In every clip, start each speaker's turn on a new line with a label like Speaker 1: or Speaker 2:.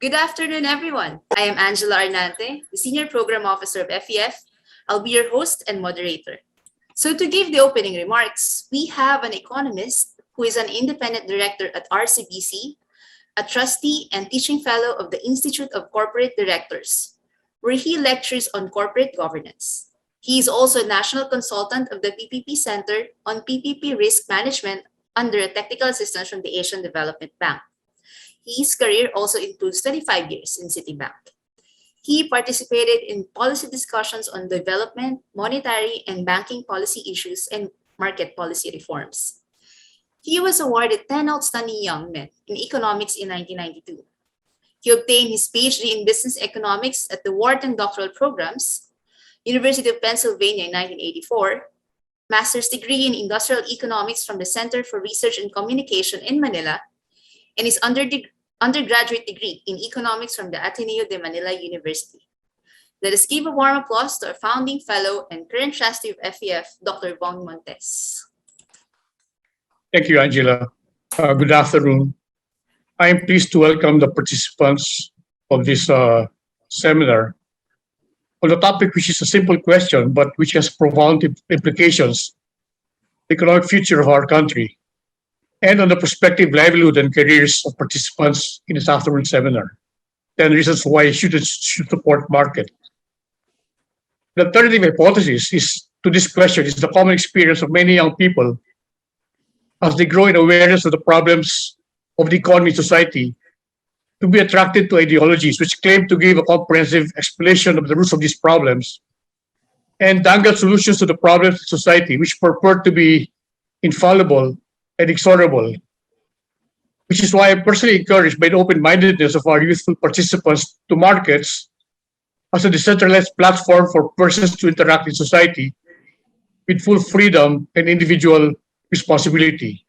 Speaker 1: Good afternoon, everyone. I am Angela Arnante, the Senior Program Officer of FEF. I'll be your host and moderator. So to give the opening remarks, we have an economist who is an independent director at RCBC, a trustee and teaching fellow of the Institute of Corporate Directors, where he lectures on corporate governance. He is also a national consultant of the PPP Center on PPP Risk Management under a technical assistance from the Asian Development Bank. His career also includes 25 years in Citibank. He participated in policy discussions on development, monetary, and banking policy issues and market policy reforms. He was awarded 10 Outstanding Young Men in Economics in 1992. He obtained his PhD in Business Economics at the Wharton Doctoral Programs, University of Pennsylvania in 1984, master's degree in Industrial Economics from the Center for Research and Communication in Manila, and his undergraduate degree in economics from the Ateneo de Manila University. Let us give a warm applause to our founding fellow and current trustee of FEF, Dr. Vaughn Montes.
Speaker 2: Thank you, Angela. Good afternoon. I am pleased to welcome the participants of this seminar on a topic which is a simple question, but which has profound implications, the economic future of our country, and on the prospective livelihood and careers of participants in this afternoon seminar. 10 reasons why students should support market. The alternative hypothesis to this question is the common experience of many young people as they grow in awareness of the problems of the economy and society to be attracted to ideologies which claim to give a comprehensive explanation of the roots of these problems and dangle solutions to the problems of society which purport to be infallible and inexorable, which is why I'm personally encouraged by the open-mindedness of our youthful participants to markets as a decentralized platform for persons to interact in society with full freedom and individual responsibility.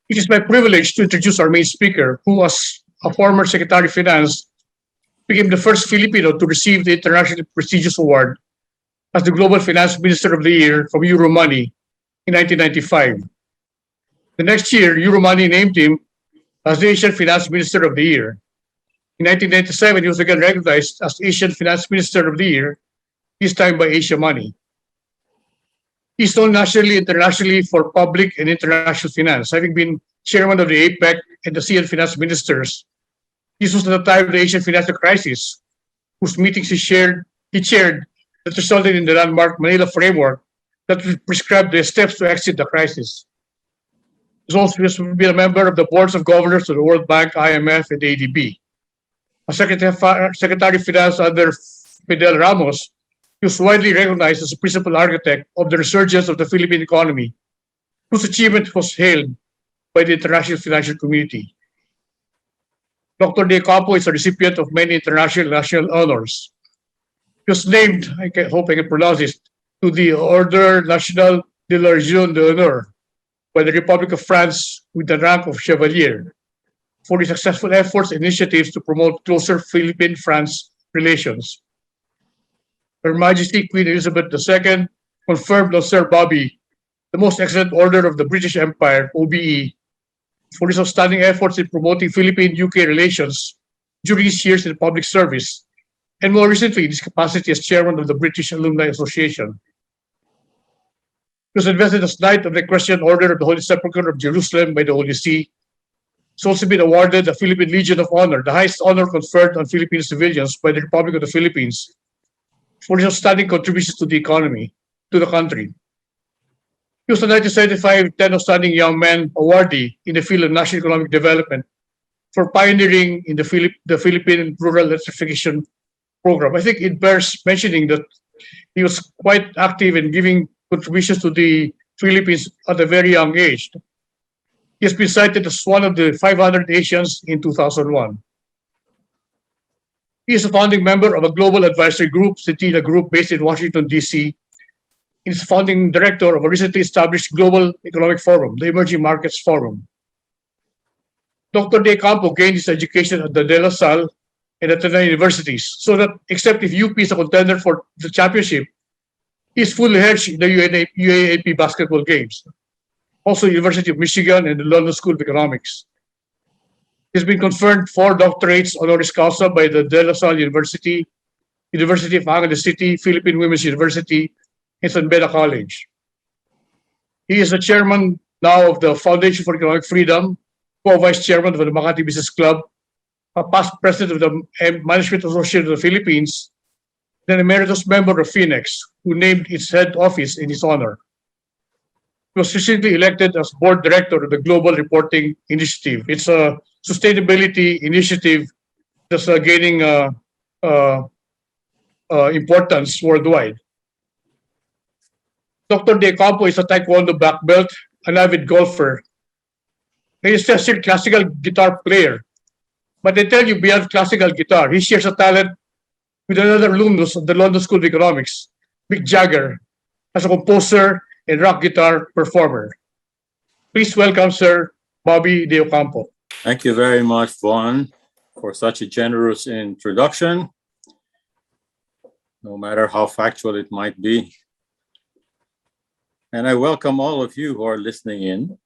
Speaker 2: It is my privilege to introduce our main speaker, who was a former Secretary of Finance, became the first Filipino to receive the internationally prestigious award as the Global Finance Minister of the Year from Euromoney in 1995. The next year, Euromoney named him as the Asian Finance Minister of the Year. In 1997, he was again recognized as Asian Finance Minister of the Year, this time by Asia Money. He is known nationally and internationally for public and international finance, having been chairman of the APEC and the ASEAN Finance Ministers. This was at the time of the Asian financial crisis, whose meetings he chaired that resulted in the landmark Manila Framework that will prescribe the steps to exit the crisis. He has also been a member of the boards of governors of the World Bank, IMF, and ADB. As Secretary of Finance under Fidel Ramos, he was widely recognized as a principal architect of the resurgence of the Philippine economy, whose achievement was hailed by the international financial community. Dr. De Campo is a recipient of many international and national honors. He was named, hope I can pronounce this, to the Ordre National de la Légion d'Honneur by the Republic of France with the rank of Chevalier for his successful efforts and initiatives to promote closer Philippine-France relations. Her Majesty Queen Elizabeth II confirmed on Sir Bobby the Most Excellent Order of the British Empire, OBE, for his outstanding efforts in promoting Philippine-UK relations during his years in public service, and more recently in his capacity as chairman of the British Alumni Association. He was invested as Knight of the Equestrian Order of the Holy Sepulchre of Jerusalem by the Holy See. He's also been awarded the Philippine Legion of Honor, the highest honor conferred on Philippine civilians by the Republic of the Philippines, for his outstanding contributions to the country. He was a 1975 10 Outstanding Young Men awardee in the field of national economic development for pioneering in the Philippine Rural Electrification Program. I think it bears mentioning that he was quite active in giving contributions to the Philippines at a very young age. He has been cited as one of the 500 Asians in 2001. He is a founding member of a global advisory group, Centina Group, based in Washington, D.C. He is founding director of a recently established Global Economic Forum, the Emerging Markets Forum. Dr. De Campo gained his education at the De La Salle and Ateneo universities, so that except if UP is a contender for the championship, he is fully hedged in the UAAP basketball games. Also, University of Michigan and the London School of Economics. He's been conferred 4 doctorates honoris causa by the De La Salle University, University of Angeles City, Philippine Women's University, and San Beda College. He is the chairman now of the Foundation for Economic Freedom, co-vice chairman of the Makati Business Club, a past president of the Management Association of the Philippines, and an emeritus member of Phoenix, who named its head office in his honor. He was recently elected as board director of the Global Reporting Initiative. It's a sustainability initiative that's gaining uh, importance worldwide. Dr. De Campo is a Taekwondo black belt, an avid golfer. He is a classical guitar player. But I tell you, beyond classical guitar, he shares a talent with another alumnus of the London School of Economics, Mick Jagger, as a composer and rock guitar performer. Please welcome Sir Bobby De Ocampo.
Speaker 3: Thank you very much, Vaughn, for such a generous introduction, no matter how factual it might be. And I welcome all of you who are listening in.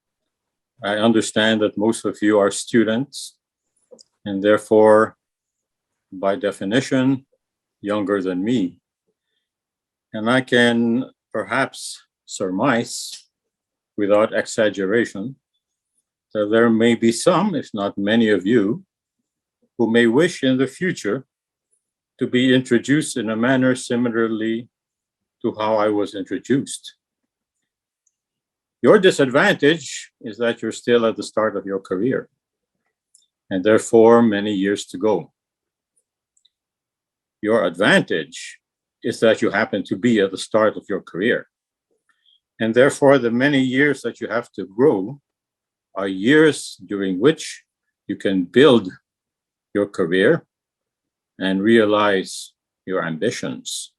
Speaker 3: I understand that most of you are students, and therefore, by definition, younger than me. And I can perhaps surmise, without exaggeration, that there may be some, if not many of you, who may wish in the future to be introduced in a manner similarly to how I was introduced. Your disadvantage is that you're still at the start of your career, and therefore many years to go. Your advantage is that you happen to be at the start of your career, and therefore the many years that you have to grow are years during which you can build your career and realize your ambitions.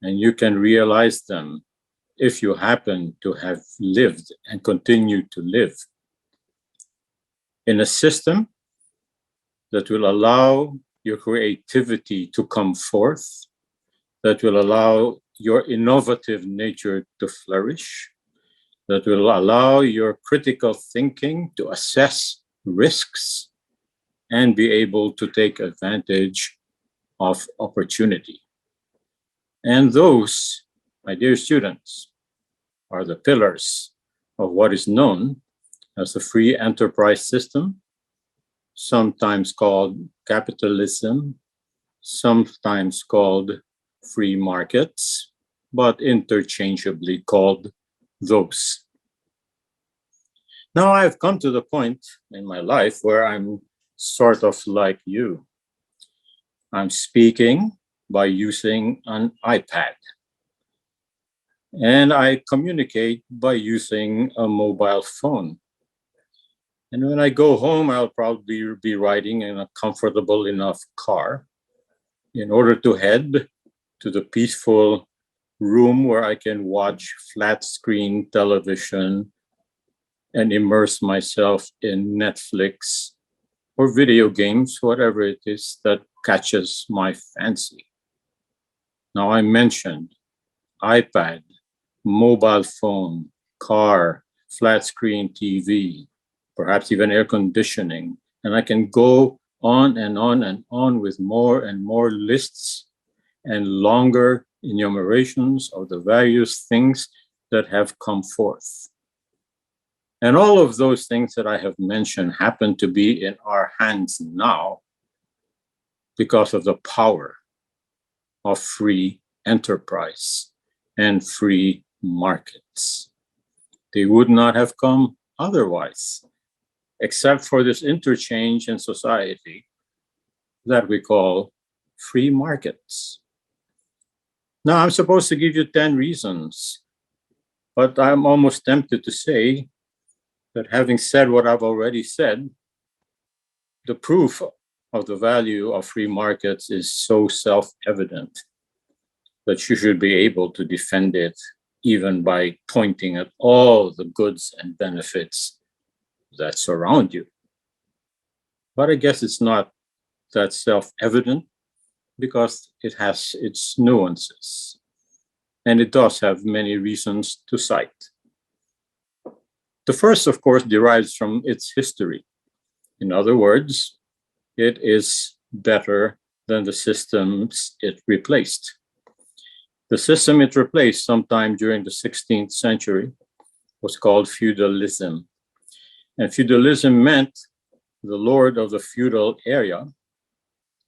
Speaker 3: And you can realize them if you happen to have lived and continue to live in a system that will allow your creativity to come forth, that will allow your innovative nature to flourish, that will allow your critical thinking to assess risks and be able to take advantage of opportunity. And those, my dear students, are the pillars of what is known as the free enterprise system, sometimes called capitalism, sometimes called free markets, but interchangeably called those. Now I've come to the point in my life where I'm sort of like you. I'm speaking by using an iPad. And I communicate by using a mobile phone. And when I go home, I'll probably be riding in a comfortable enough car in order to head to the peaceful room where I can watch flat screen television and immerse myself in Netflix or video games, whatever it is that catches my fancy. Now I mentioned iPad, mobile phone, car, flat screen TV, perhaps even air conditioning. And I can go on and on and on with more and more lists and longer enumerations of the various things that have come forth. And all of those things that I have mentioned happen to be in our hands now because of the power of free enterprise and free markets. They would not have come otherwise, except for this interchange in society that we call free markets. Now, I'm supposed to give you 10 reasons, but I'm almost tempted to say that having said what I've already said, the proof of the value of free markets is so self-evident that you should be able to defend it even by pointing at all the goods and benefits that surround you. But I guess it's not that self-evident because it has its nuances, and it does have many reasons to cite. The first, of course, derives from its history. In other words, it is better than the systems it replaced. The system it replaced sometime during the 16th century was called feudalism. And feudalism meant the lord of the feudal area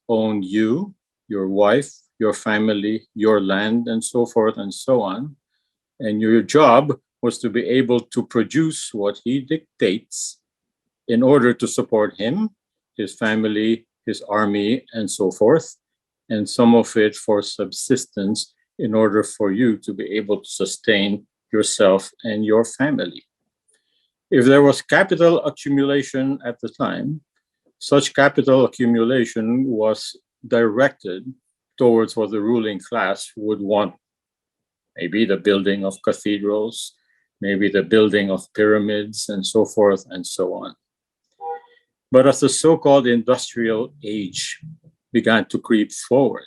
Speaker 3: owned you, your wife, your family, your land, and so forth and so on. And your job was to be able to produce what he dictates in order to support him, his family, his army, and so forth, and some of it for subsistence in order for you to be able to sustain yourself and your family. If there was capital accumulation at the time, such capital accumulation was directed towards what the ruling class would want. Maybe the building of cathedrals, maybe the building of pyramids, and so forth and so on. But as the so-called industrial age began to creep forward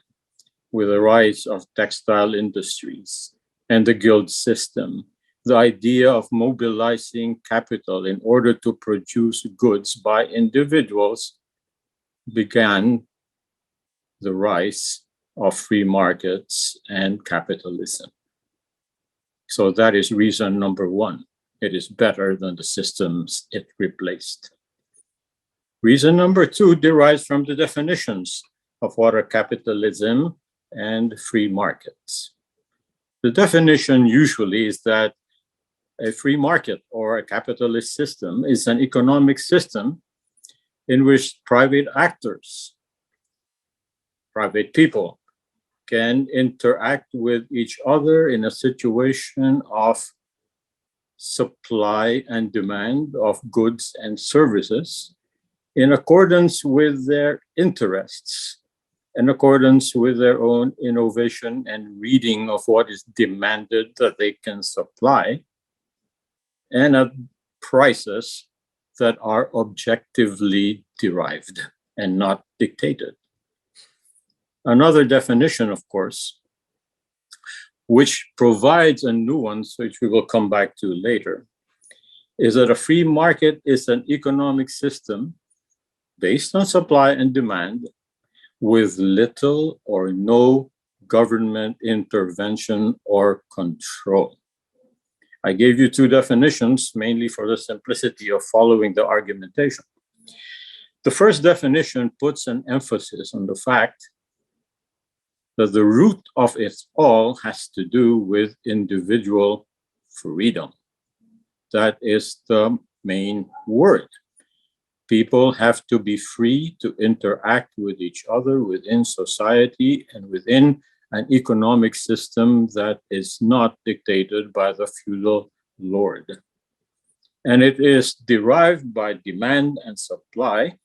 Speaker 3: with the rise of textile industries and the guild system, the idea of mobilizing capital in order to produce goods by individuals began the rise of free markets and capitalism. So that is reason number one. It is better than the systems it replaced. Reason number two derives from the definitions of what are capitalism and free markets. The definition usually is that a free market or a capitalist system is an economic system in which private actors, private people, can interact with each other in a situation of supply and demand of goods and services in accordance with their interests, in accordance with their own innovation and reading of what is demanded that they can supply, and at prices that are objectively derived and not dictated. Another definition, of course, which provides a nuance, which we will come back to later, is that a free market is an economic system based on supply and demand with little or no government intervention or control. I gave you two definitions, mainly for the simplicity of following the argumentation. The first definition puts an emphasis on the fact that the root of it all has to do with individual freedom. That is the main word. People have to be free to interact with each other within society and within an economic system that is not dictated by the feudal lord. And it is derived by demand and supply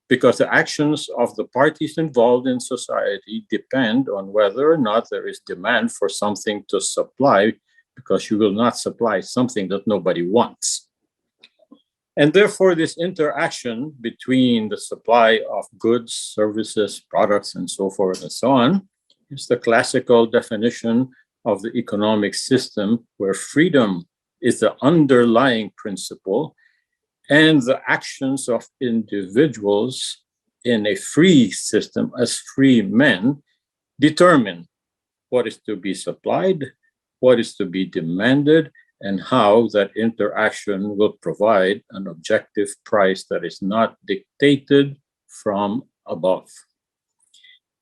Speaker 3: because the actions of the parties involved in society depend on whether or not there is demand for something to supply, because you will not supply something that nobody wants. And therefore, this interaction between the supply of goods, services, products, and so forth and so on is the classical definition of the economic system, where freedom is the underlying principle and the actions of individuals in a free system as free men determine what is to be supplied, what is to be demanded, and how that interaction will provide an objective price that is not dictated from above.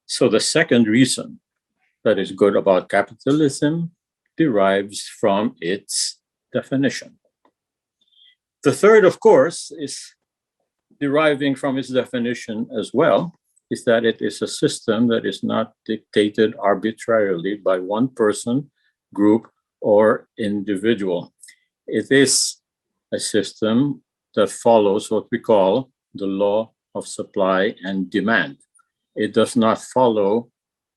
Speaker 3: So the second reason that is good about capitalism derives from its definition. The third, of course, is deriving from its definition as well, is that it is a system that is not dictated arbitrarily by one person, group, or individual. It is a system that follows what we call the law of supply and demand. It does not follow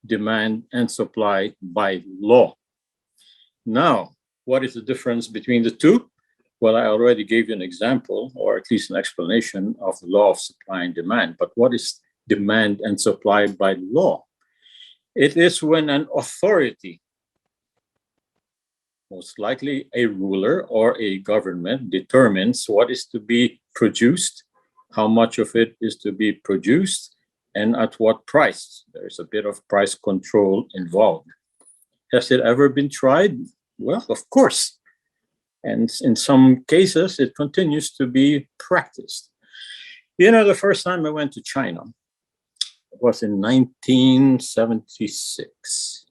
Speaker 3: demand and supply by law. Now, what is the difference between the two? Well, I already gave you an example, or at least an explanation of the law of supply and demand. But what is demand and supply by law? It is when an authority, most likely a ruler or a government, determines what is to be produced how much of it is to be produced, and at what price. There's a bit of price control involved. Has it ever been tried? Well, of course. And in some cases, it continues to be practiced. The first time I went to China was in 1976.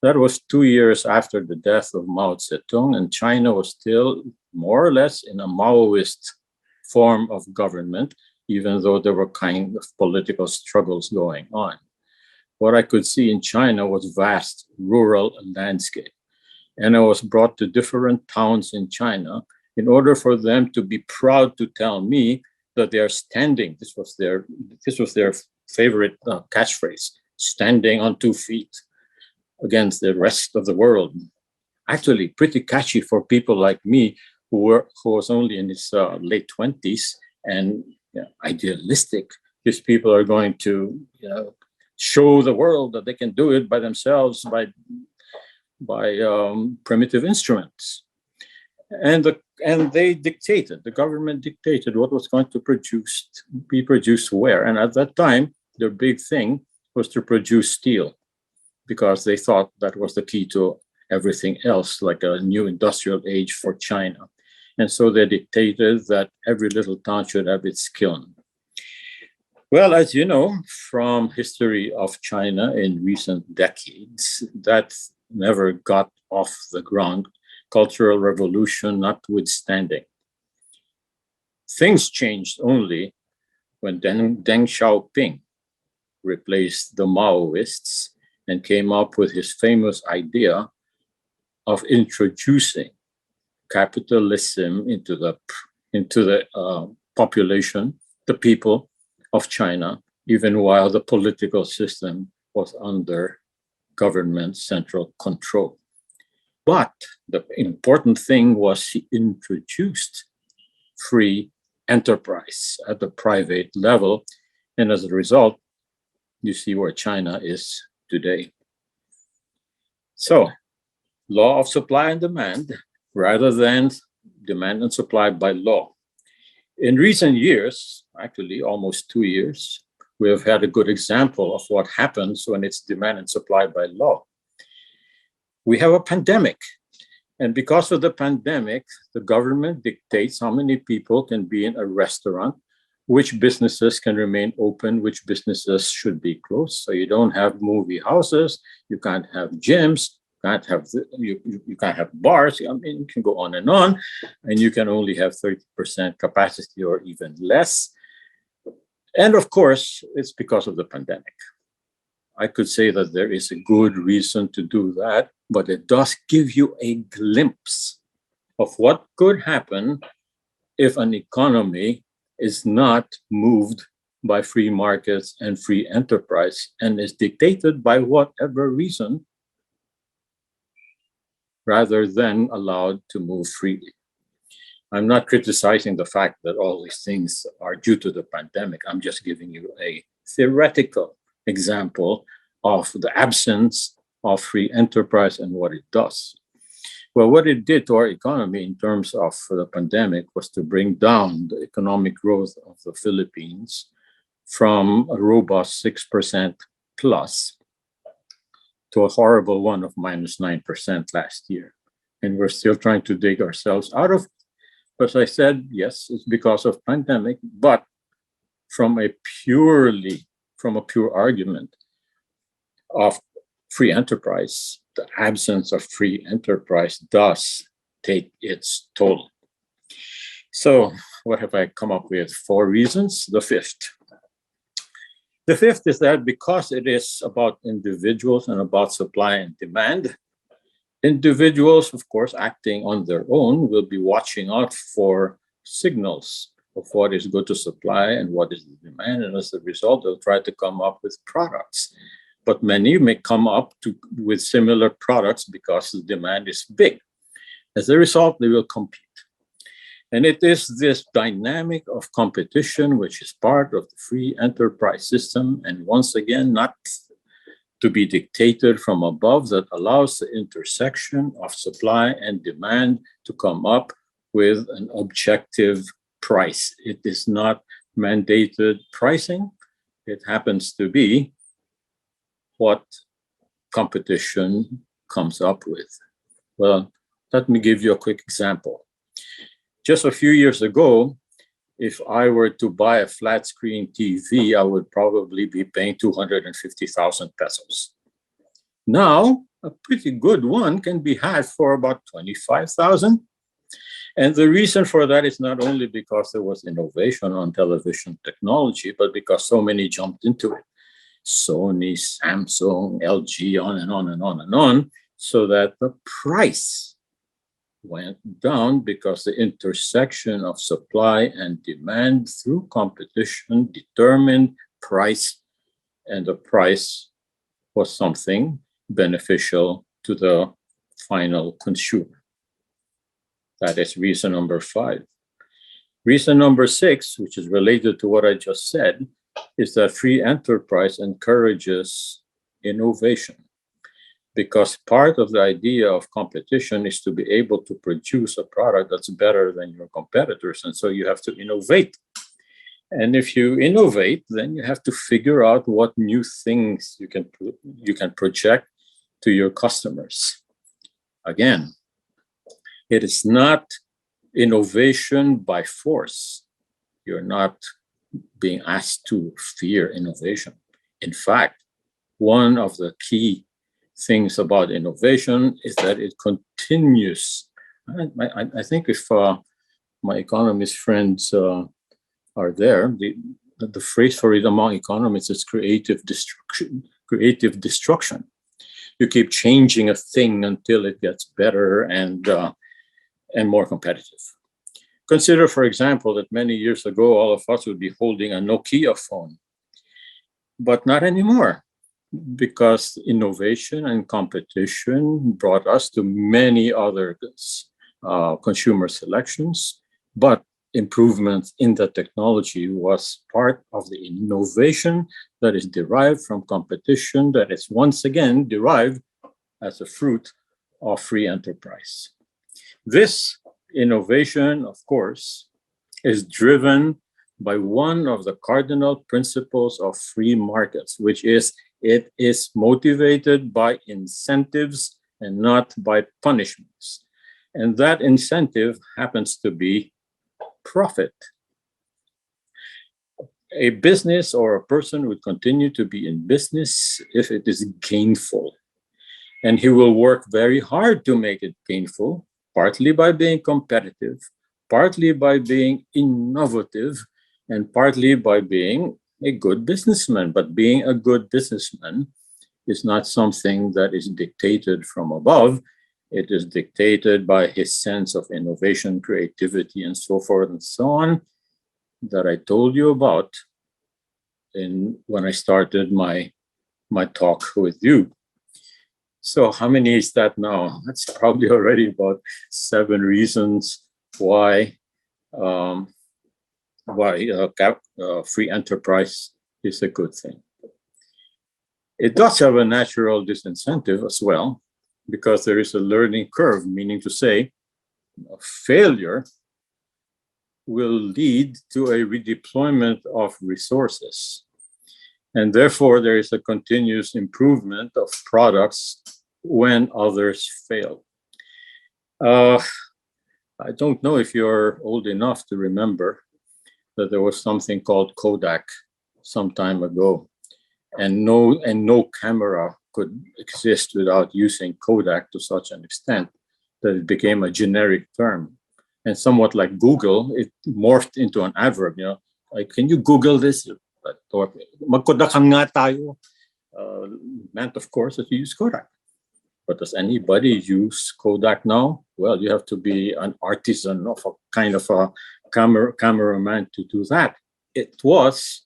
Speaker 3: That was 2 years after the death of Mao Zedong, and China was still more or less in a Maoist form of government, even though there were kind of political struggles going on. What I could see in China was vast rural landscape. And I was brought to different towns in China in order for them to be proud to tell me that they are standing. This was their favorite catchphrase, standing on 2 feet against the rest of the world. Actually, pretty catchy for people like me who was only in his late 20s and idealistic. These people are going to show the world that they can do it by themselves by primitive instruments. And the government dictated what was going to be produced where. And at that time, their big thing was to produce steel, because they thought that was the key to everything else, like a new industrial age for China. And so they dictated that every little town should have its kiln. Well, as you know, from history of China in recent decades, that never got off the ground, Cultural Revolution notwithstanding. Things changed only when Deng Xiaoping replaced the Maoists and came up with his famous idea of introducing capitalism into the population, the people of China, even while the political system was under government central control. But the important thing was he introduced free enterprise at the private level. And as a result, you see where China is today. So, law of supply and demand rather than demand and supply by law. In recent years, actually almost 2 years, we have had a good example of what happens when it's demand and supply by law. We have a pandemic. And because of the pandemic, the government dictates how many people can be in a restaurant, which businesses can remain open, which businesses should be closed. So you don't have movie houses, you can't have gyms, you can't have bars. I mean, you can go on, and you can only have 30% capacity or even less. And of course, it's because of the pandemic. I could say that there is a good reason to do that, but it does give you a glimpse of what could happen if an economy is not moved by free markets and free enterprise and is dictated by whatever reason rather than allowed to move freely. I'm not criticizing the fact that all these things are due to the pandemic. I'm just giving you a theoretical example of the absence of free enterprise and what it does. Well, what it did to our economy in terms of the pandemic was to bring down the economic growth of the Philippines from a robust 6% plus to a horrible one of minus 9% last year. And we're still trying to dig ourselves out of it. As I said, yes, it's because of pandemic, but from a pure argument of free enterprise, the absence of free enterprise does take its toll. So what have I come up with? 4 reasons. The fifth is that because it is about individuals and about supply and demand, individuals, of course, acting on their own will be watching out for signals of what is good to supply and what is the demand. And as a result, they'll try to come up with products. But many may come up with similar products because the demand is big. As a result, they will compete. And it is this dynamic of competition, which is part of the free enterprise system, and once again, not to be dictated from above, that allows the intersection of supply and demand to come up with an objective price. It is not mandated pricing. It happens to be what competition comes up with. Well, let me give you a quick example. Just a few years ago, if I were to buy a flat screen TV, I would probably be paying 250,000 pesos. Now, a pretty good one can be had for about 25,000. And the reason for that is not only because there was innovation on television technology, but because so many jumped into it. Sony, Samsung, LG, on and on and on and on, so that the price went down because the intersection of supply and demand through competition determined price, and the price was something beneficial to the final consumer. That is reason number 5. Reason number 6, which is related to what I just said, is that free enterprise encourages innovation. Because part of the idea of competition is to be able to produce a product that's better than your competitors. And so you have to innovate. And if you innovate, then you have to figure out what new things you can project to your customers. Again, it is not innovation by force. You're not being asked to fear innovation. In fact, one of the key things about innovation is that it continues. I think if my economist friends are there, the phrase for it among economists is creative destruction. Creative destruction. You keep changing a thing until it gets better and more competitive. Consider, for example, that many years ago, all of us would be holding a Nokia phone, but not anymore, because innovation and competition brought us to many other consumer selections, but improvements in the technology was part of the innovation that is derived from competition, that is once again derived as a fruit of free enterprise. This innovation, of course, is driven by one of the cardinal principles of free markets, which is it is motivated by incentives and not by punishments. And that incentive happens to be profit. A business or a person would continue to be in business if it is gainful. And he will work very hard to make it gainful, partly by being competitive, partly by being innovative, and partly by being a good businessman. But being a good businessman is not something that is dictated from above. It is dictated by his sense of innovation, creativity, and so forth and so on that I told you about when I started my talk with you. So how many is that now? That's probably already about 7 reasons why free enterprise is a good thing. It does have a natural disincentive as well, because there is a learning curve, meaning to say, failure will lead to a redeployment of resources. And therefore, there is a continuous improvement of products when others fail. I don't know if you're old enough to remember that there was something called Kodak some time ago, and no camera could exist without using Kodak to such an extent that it became a generic term. And somewhat like Google, it morphed into an adverb. Like, can you Google this? Or magkodakan nga tayo. Meant, of course, that you use Kodak. But does anybody use Kodak now? Well, you have to be an artisan of a kind of a cameraman to do that. It was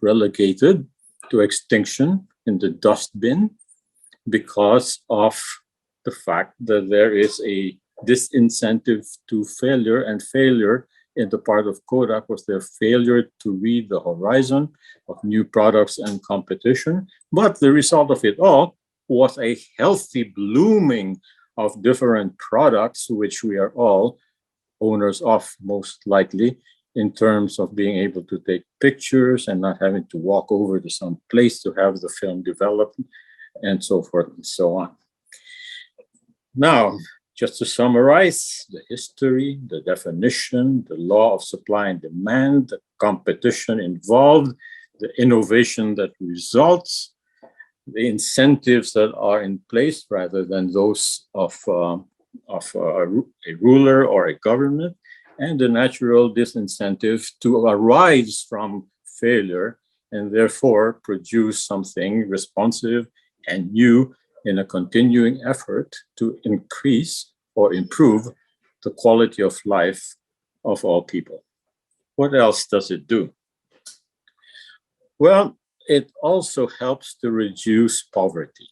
Speaker 3: relegated to extinction in the dustbin because of the fact that there is a disincentive to failure, and failure in the part of Kodak was their failure to read the horizon of new products and competition. But the result of it all was a healthy blooming of different products, which we are all owners of, most likely, in terms of being able to take pictures and not having to walk over to some place to have the film developed, and so forth and so on. Now, just to summarize the history, the definition, the law of supply and demand, the competition involved, the innovation that results, the incentives that are in place rather than those of a ruler or a government, and the natural disincentive to arise from failure and therefore produce something responsive and new in a continuing effort to increase or improve the quality of life of all people. What else does it do? Well, it also helps to reduce poverty,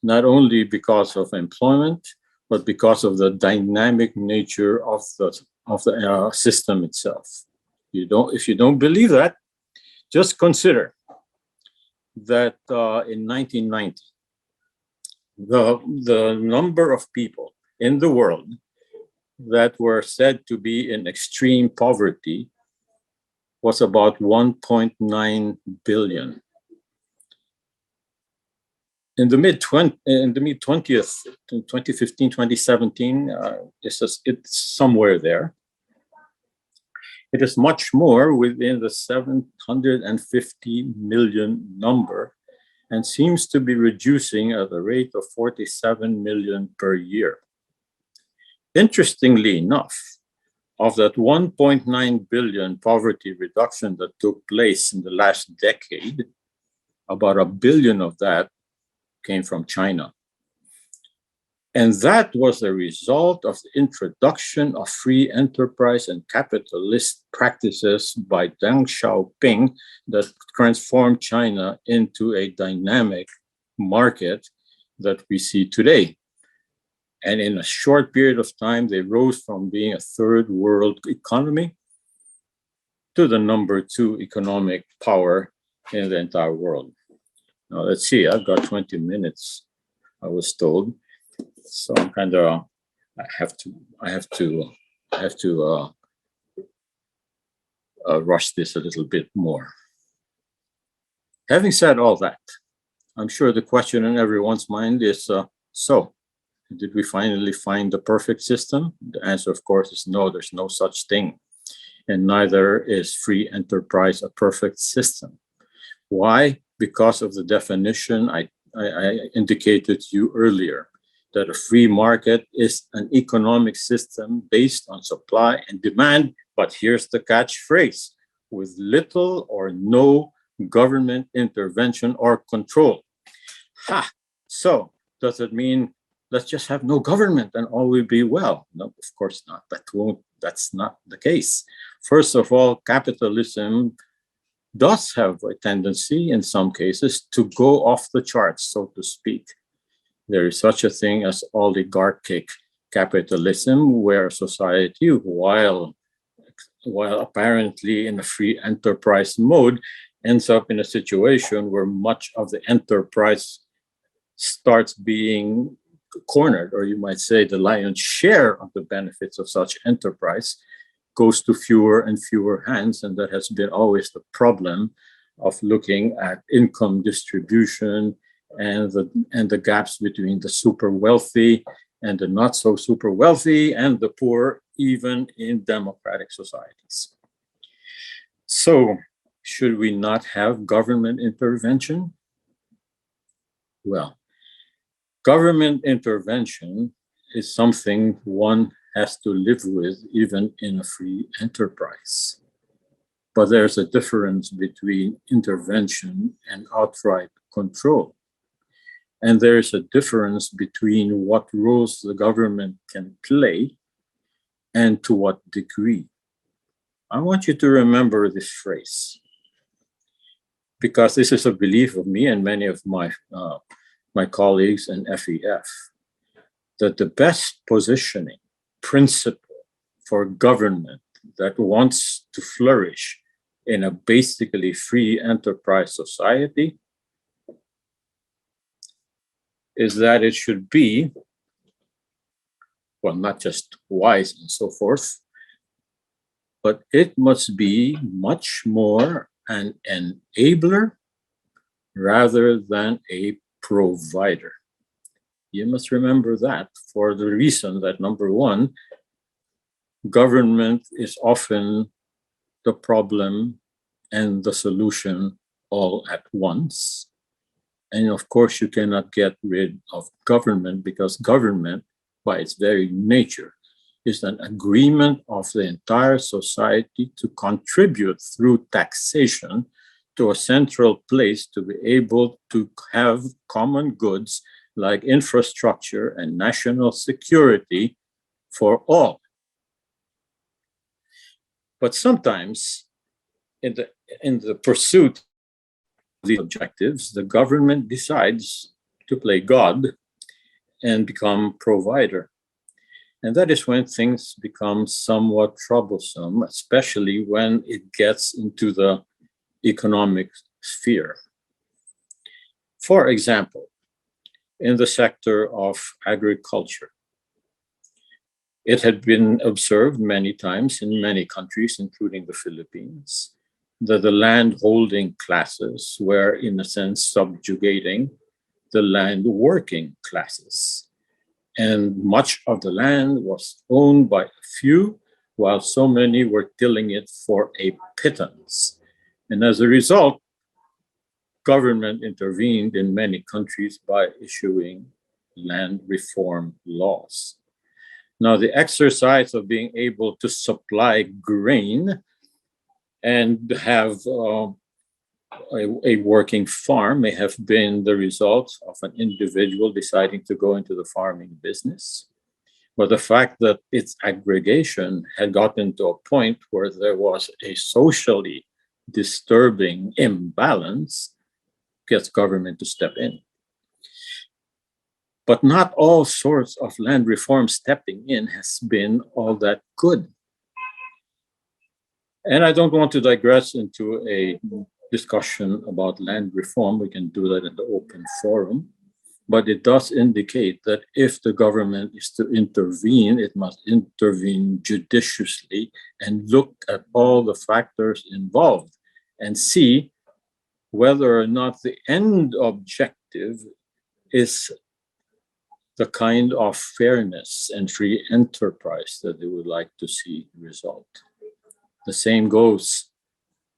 Speaker 3: not only because of employment, but because of the dynamic nature of the system itself. If you don't believe that, just consider that in 1990, the number of people in the world that were said to be in extreme poverty was about 1.9 billion. In the mid-20th, 2015, 2017, it's somewhere there. It is much more within the 750 million number and seems to be reducing at a rate of 47 million per year. Interestingly enough, of that 1.9 billion poverty reduction that took place in the last decade, about 1 billion of that came from China. And that was the result of the introduction of free enterprise and capitalist practices by Deng Xiaoping that transformed China into a dynamic market that we see today. And in a short period of time, they rose from being a third world economy to the number 2 economic power in the entire world. Now, let's see, I've got 20 minutes, I was told. So I'm kind of, I have to rush this a little bit more. Having said all that, I'm sure the question in everyone's mind is, so did we finally find the perfect system? The answer, of course, is no, there's no such thing. And neither is free enterprise a perfect system. Why? Because of the definition I indicated to you earlier, that a free market is an economic system based on supply and demand, but here's the catchphrase, with little or no government intervention or control. So does it mean let's just have no government and all will be well? No, of course not. That's not the case. First of all, capitalism does have a tendency in some cases to go off the charts, so to speak. There is such a thing as oligarchic capitalism, where society, while apparently in a free enterprise mode, ends up in a situation where much of the enterprise starts being cornered, or you might say the lion's share of the benefits of such enterprise goes to fewer and fewer hands. And that has been always the problem of looking at income distribution and the gaps between the super wealthy and the not so super wealthy and the poor, even in democratic societies. So, should we not have government intervention? Well, government intervention is something one has to live with even in a free enterprise. But there's a difference between intervention and outright control. And there's a difference between what roles the government can play and to what degree. I want you to remember this phrase, because this is a belief of me and many of my colleagues in FEF, that the best positioning principle for government that wants to flourish in a basically free enterprise society is that it should be well, not just wise and so forth, but it must be much more an enabler rather than a provider. You must remember that for the reason that, number one, government is often the problem and the solution all at once. And of course, you cannot get rid of government because government, by its very nature, is an agreement of the entire society to contribute through taxation to a central place to be able to have common goods like infrastructure and national security for all. But sometimes, in the pursuit of these objectives, the government decides to play God and become provider. And that is when things become somewhat troublesome, especially when it gets into the economic sphere. For example, in the sector of agriculture, it had been observed many times in many countries, including the Philippines, that the land-holding classes were, in a sense, subjugating the land-working classes. And much of the land was owned by a few, while so many were tilling it for a pittance. And as a result, government intervened in many countries by issuing land reform laws. Now, the exercise of being able to supply grain and have a working farm may have been the result of an individual deciding to go into the farming business. But the fact that its aggregation had gotten to a point where there was a socially disturbing imbalance gets government to step in. But not all sorts of land reform stepping in has been all that good. And I don't want to digress into a discussion about land reform. We can do that in the open forum. But it does indicate that if the government is to intervene, it must intervene judiciously and look at all the factors involved and see whether or not the end objective is the kind of fairness and free enterprise that they would like to see result. The same goes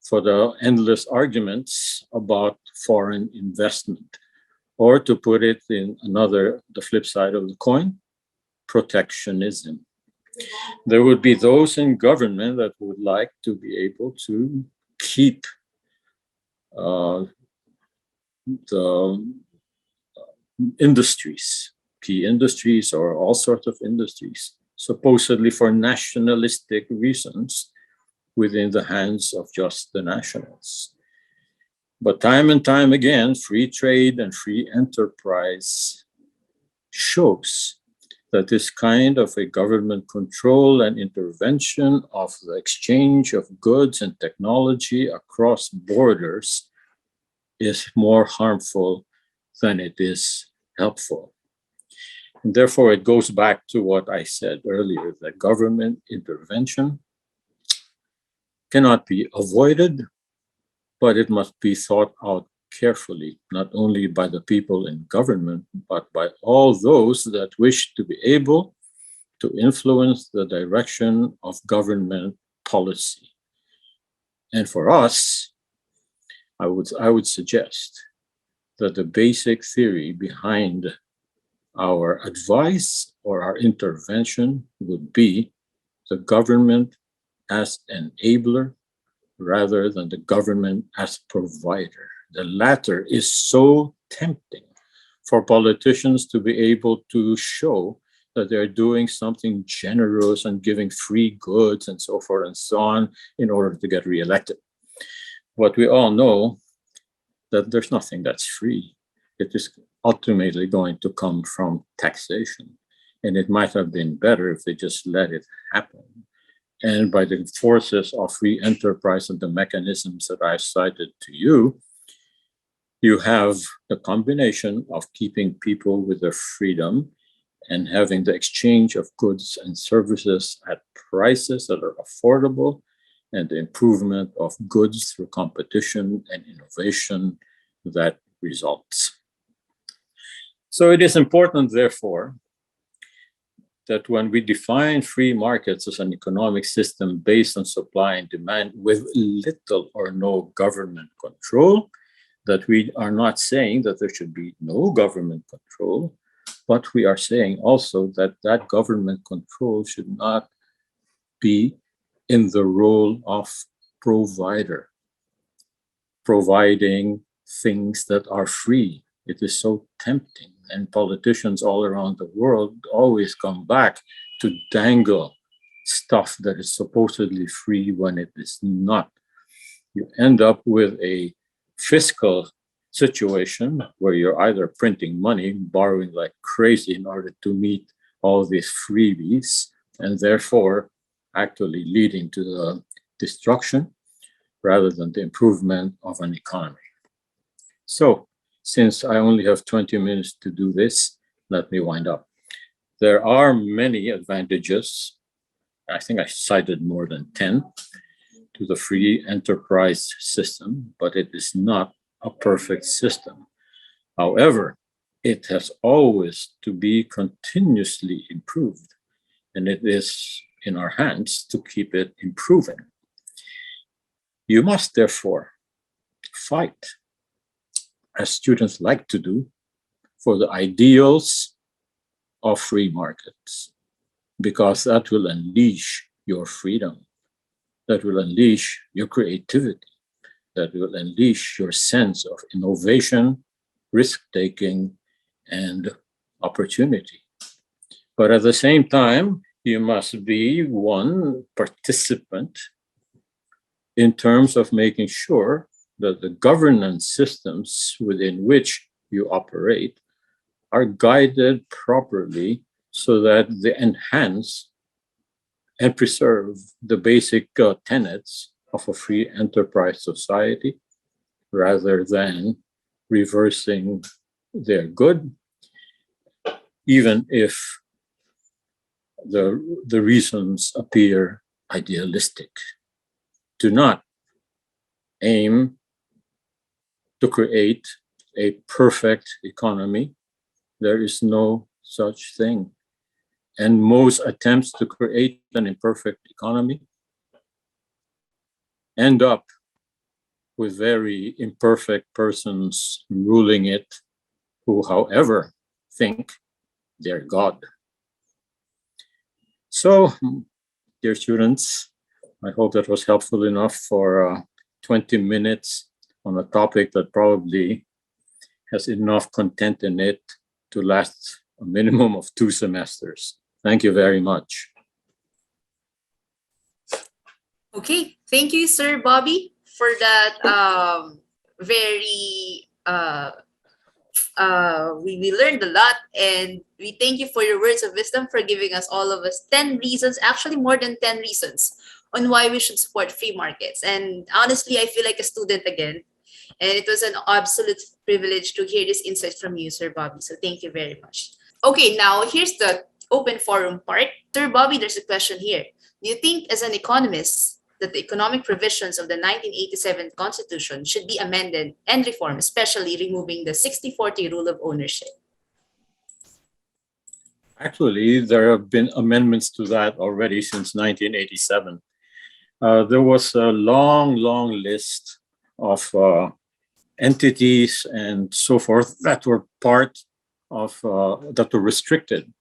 Speaker 3: for the endless arguments about foreign investment, or to put it in the flip side of the coin, protectionism. There would be those in government that would like to be able to keep the industries, key industries, or all sorts of industries, supposedly for nationalistic reasons, within the hands of just the nationals. But time and time again, free trade and free enterprise shows that this kind of a government control and intervention of the exchange of goods and technology across borders is more harmful than it is helpful. And therefore, it goes back to what I said earlier, that government intervention cannot be avoided, but it must be thought out carefully, not only by the people in government, but by all those that wish to be able to influence the direction of government policy. And for us, I would suggest that the basic theory behind our advice or our intervention would be the government as enabler rather than the government as provider. The latter is so tempting for politicians to be able to show that they're doing something generous and giving free goods and so forth and so on in order to get reelected. But we all know that there's nothing that's free. It is ultimately going to come from taxation. And it might have been better if they just let it happen. And by the forces of free enterprise and the mechanisms that I cited to you, you have the combination of keeping people with their freedom and having the exchange of goods and services at prices that are affordable, and the improvement of goods through competition and innovation that results. So it is important, therefore, that when we define free markets as an economic system based on supply and demand with little or no government control, that we are not saying that there should be no government control, but we are saying also that that government control should not be in the role of provider, providing things that are free. It is so tempting, and politicians all around the world always come back to dangle stuff that is supposedly free when it is not. You end up with a fiscal situation where you're either printing money, borrowing like crazy in order to meet all these freebies, and therefore actually leading to the destruction rather than the improvement of an economy. So, since I only have 20 minutes to do this, let me wind up. There are many advantages, I think I cited more than 10, to the free enterprise system, but it is not a perfect system. However, it has always to be continuously improved, and it is in our hands to keep it improving. You must therefore fight, as students like to do, for the ideals of free markets, because that will unleash your freedom, that will unleash your creativity, that will unleash your sense of innovation, risk-taking, and opportunity. But at the same time, you must be one participant in terms of making sure that the governance systems within which you operate are guided properly so that they enhance and preserve the basic tenets of a free enterprise society rather than reversing their good, even if the reasons appear idealistic. Do not aim to create a perfect economy. There is no such thing. And most attempts to create an imperfect economy end up with very imperfect persons ruling it, who, however, think they're God. So, dear students, I hope that was helpful enough for 20 minutes on a topic that probably has enough content in it to last a minimum of 2 semesters. Thank you very much.
Speaker 1: Okay, thank you, Sir Bobby, for that very we learned a lot, and we thank you for your words of wisdom, for giving us, all of us, 10 reasons, actually more than 10 reasons on why we should support free markets. And honestly, I feel like a student again, and it was an absolute privilege to hear this insight from you, Sir Bobby, so thank you very much. Okay, now here's the open forum part. Sir Bobby, there's a question here. Do you think, as an economist, that the economic provisions of the 1987 Constitution should be amended and reformed, especially removing the 60-40 rule of ownership?
Speaker 3: Actually, there have been amendments to that already since 1987. There was a long list of entities and so forth that were part of, that were restricted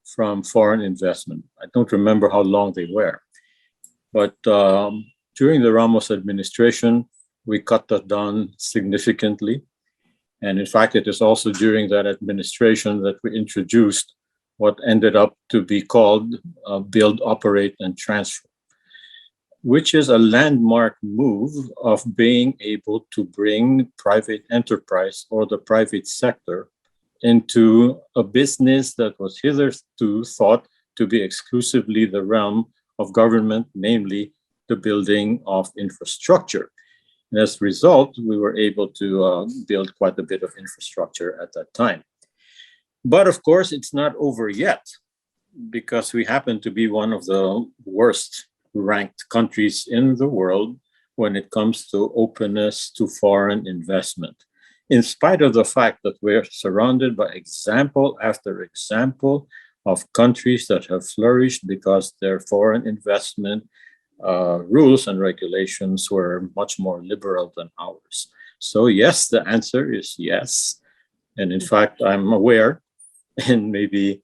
Speaker 3: from foreign investment. I don't remember how long they were. But during the Ramos administration, we cut that down significantly. And in fact, it is also during that administration that we introduced what ended up to be called Build, Operate, and Transfer, which is a landmark move of being able to bring private enterprise or the private sector into a business that was hitherto thought to be exclusively the realm of government, namely the building of infrastructure. And as a result, we were able to build quite a bit of infrastructure at that time. But of course, it's not over yet, because we happen to be one of the worst ranked countries in the world when it comes to openness to foreign investment. In spite of the fact that we're surrounded by example after example of countries that have flourished because their foreign investment rules and regulations were much more liberal than ours. So yes, the answer is yes. And in fact, I'm aware, and maybe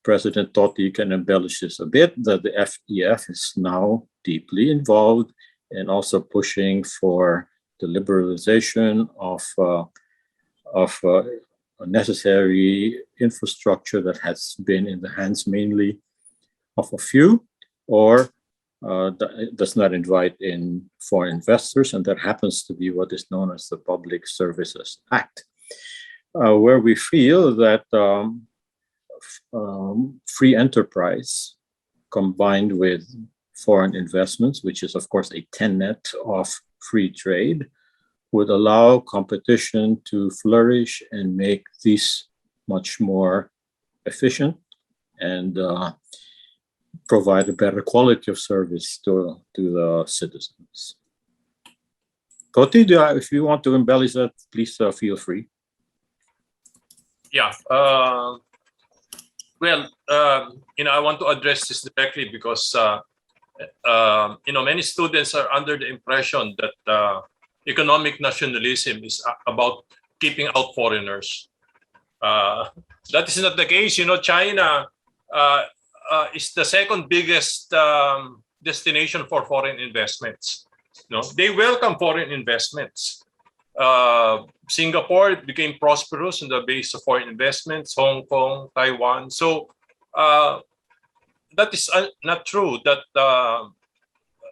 Speaker 3: President Totti can embellish this a bit, that the FDF is now deeply involved and also pushing for the liberalization of a necessary infrastructure that has been in the hands mainly of a few, or does not invite in foreign investors, and that happens to be what is known as the Public Services Act, where we feel that free enterprise combined with foreign investments, which is of course a tenet of free trade, would allow competition to flourish and make these much more efficient and provide a better quality of service to the citizens. Koti, if you want to embellish that, please feel free.
Speaker 4: Yeah. Well, I want to address this directly because, many students are under the impression that economic nationalism is about keeping out foreigners. That is not the case. China is the second biggest destination for foreign investments. They welcome foreign investments. Singapore became prosperous on the base of foreign investments, Hong Kong, Taiwan. So that is not true that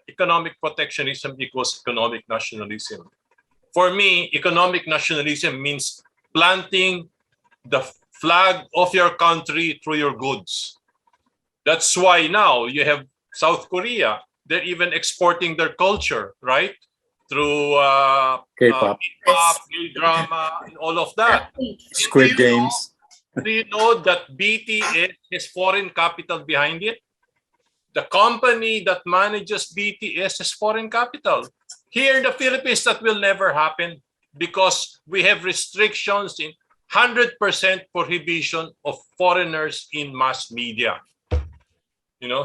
Speaker 4: economic protectionism equals economic nationalism. For me, economic nationalism means planting the flag of your country through your goods. That's why now you have South Korea. They're even exporting their culture, right? Through
Speaker 3: K-pop,
Speaker 4: K-drama, and all of that.
Speaker 3: Squid Games.
Speaker 4: Do you know that BTS has foreign capital behind it? The company that manages BTS has foreign capital. Here in the Philippines, that will never happen because we have restrictions in 100% prohibition of foreigners in mass media.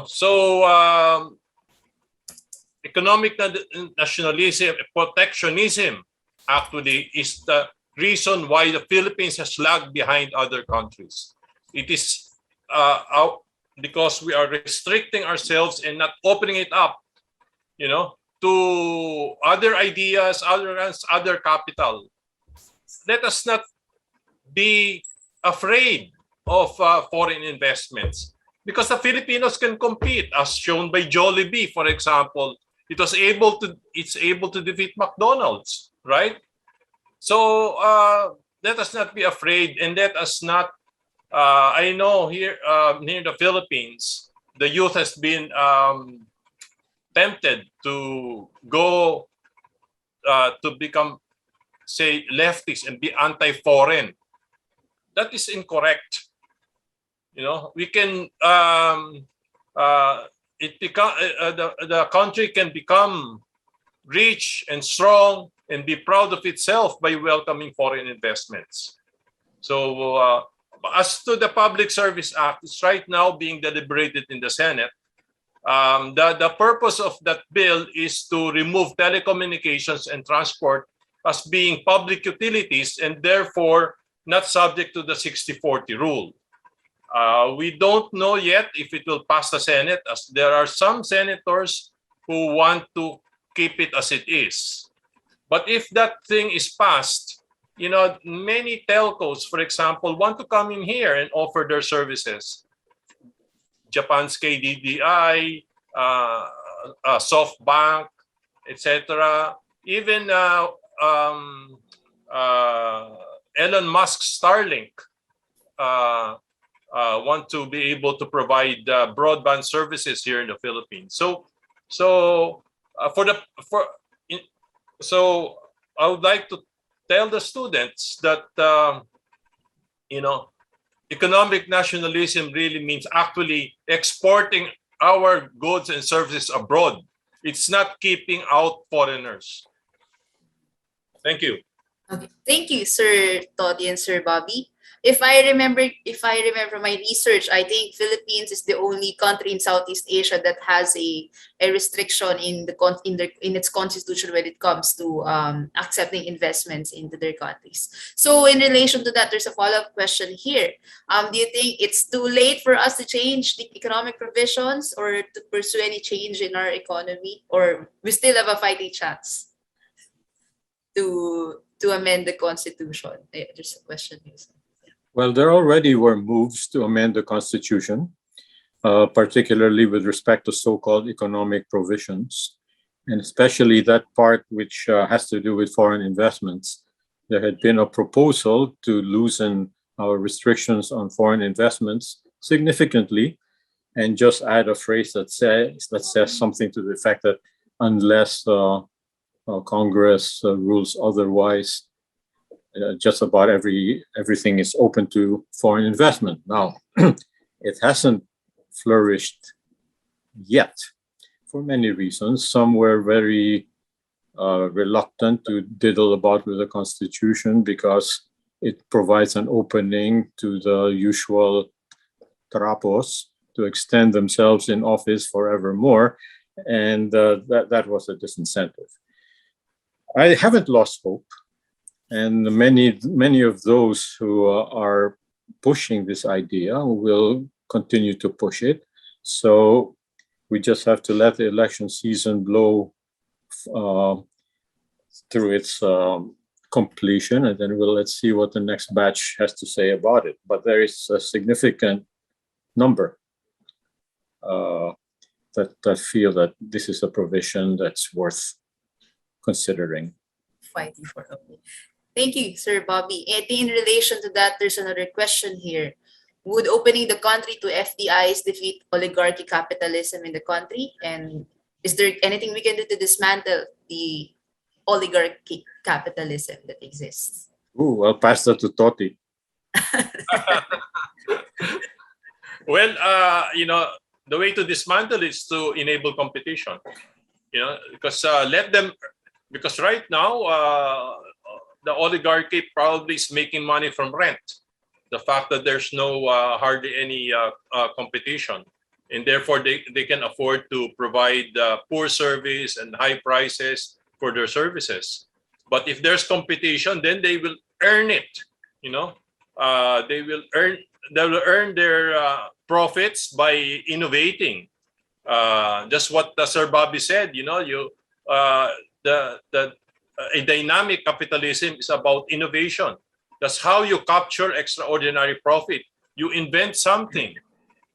Speaker 4: So economic nationalism, protectionism, actually is the reason why the Philippines has lagged behind other countries. It is because we are restricting ourselves and not opening it up, to other ideas, other capital. Let us not be afraid of foreign investments because the Filipinos can compete, as shown by Jollibee, for example. It's able to defeat McDonald's, right? So let us not be afraid, and let us not. I know here in the Philippines, the youth has been tempted to go to become, say, leftists and be anti-foreign. That is incorrect. We can. The country can become rich and strong and be proud of itself by welcoming foreign investments. So as to the Public Service Act, it's right now being deliberated in the Senate. The purpose of that bill is to remove telecommunications and transport as being public utilities and therefore not subject to the 60-40 rule. We don't know yet if it will pass the Senate, as there are some senators who want to keep it as it is. But if that thing is passed, many telcos, for example, want to come in here and offer their services. Japan's KDDI, SoftBank, etc. Even Elon Musk's Starlink want to be able to provide broadband services here in the Philippines. So I would like to tell the students that you know, economic nationalism really means actually exporting our goods and services abroad. It's not keeping out foreigners. Thank you.
Speaker 1: Okay. Thank you, Sir Toddy and Sir Bobby. If I remember my research, I think Philippines is the only country in Southeast Asia that has a restriction in its constitution when it comes to accepting investments into their countries. So in relation to that, there's a follow-up question here. Do you think it's too late for us to change the economic provisions or to pursue any change in our economy, or we still have a fighting chance to amend the constitution? There's a question here.
Speaker 3: Well, there already were moves to amend the Constitution, particularly with respect to so-called economic provisions, and especially that part which has to do with foreign investments. There had been a proposal to loosen our restrictions on foreign investments significantly, and just add a phrase that says something to the effect that unless Congress rules otherwise, just about everything is open to foreign investment. Now, it hasn't flourished yet for many reasons. Some were very reluctant to diddle about with the Constitution because it provides an opening to the usual trapos to extend themselves in office forevermore, and that was a disincentive. I haven't lost hope. And many of those who are pushing this idea will continue to push it. So we just have to let the election season blow through its completion, and then let's see what the next batch has to say about it. But there is a significant number that feel that this is a provision that's worth considering.
Speaker 1: Fighting for. Okay. Thank you, Sir Bobby. And in relation to that, there's another question here. Would opening the country to FDIs defeat oligarchy capitalism in the country? And is there anything we can do to dismantle the oligarchy capitalism that exists?
Speaker 3: Ooh, I'll pass that to Toti.
Speaker 4: Well, the way to dismantle is to enable competition. Because right now, the oligarchy probably is making money from rent. The fact that there's no hardly any competition, and therefore they can afford to provide poor service and high prices for their services. But if there's competition, then they will earn it. They will earn their profits by innovating. Just what Sir Bobby said. A dynamic capitalism is about innovation. That's how you capture extraordinary profit. You invent something.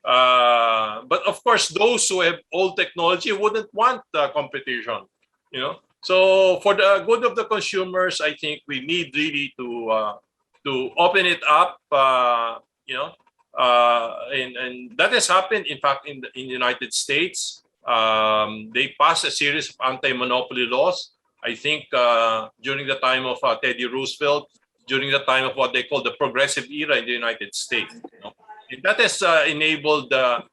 Speaker 4: But of course, those who have old technology wouldn't want competition. So for the good of the consumers, I think we need really to open it up. And that has happened, in fact, in the United States. They passed a series of anti-monopoly laws. I think during the time of Teddy Roosevelt, during the time of what they call the progressive era in the United States. And that has enabled the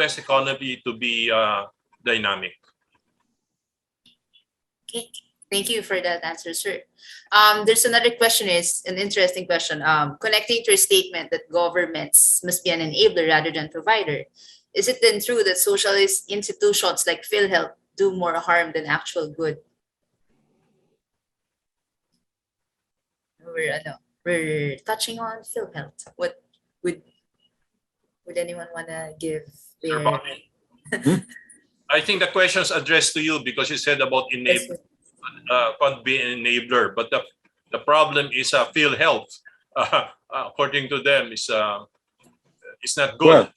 Speaker 4: U.S. economy to be dynamic.
Speaker 1: Okay. Thank you for that answer, sir. There's another question, is an interesting question. Connecting to your statement that governments must be an enabler rather than provider, is it then true that socialist institutions like PhilHealth do more harm than actual good? We're touching on PhilHealth. What would anyone want to give their...
Speaker 4: I think the question is addressed to you because you said about enable, can't be an enabler, but the problem is PhilHealth, according to them, is not good.
Speaker 3: Well,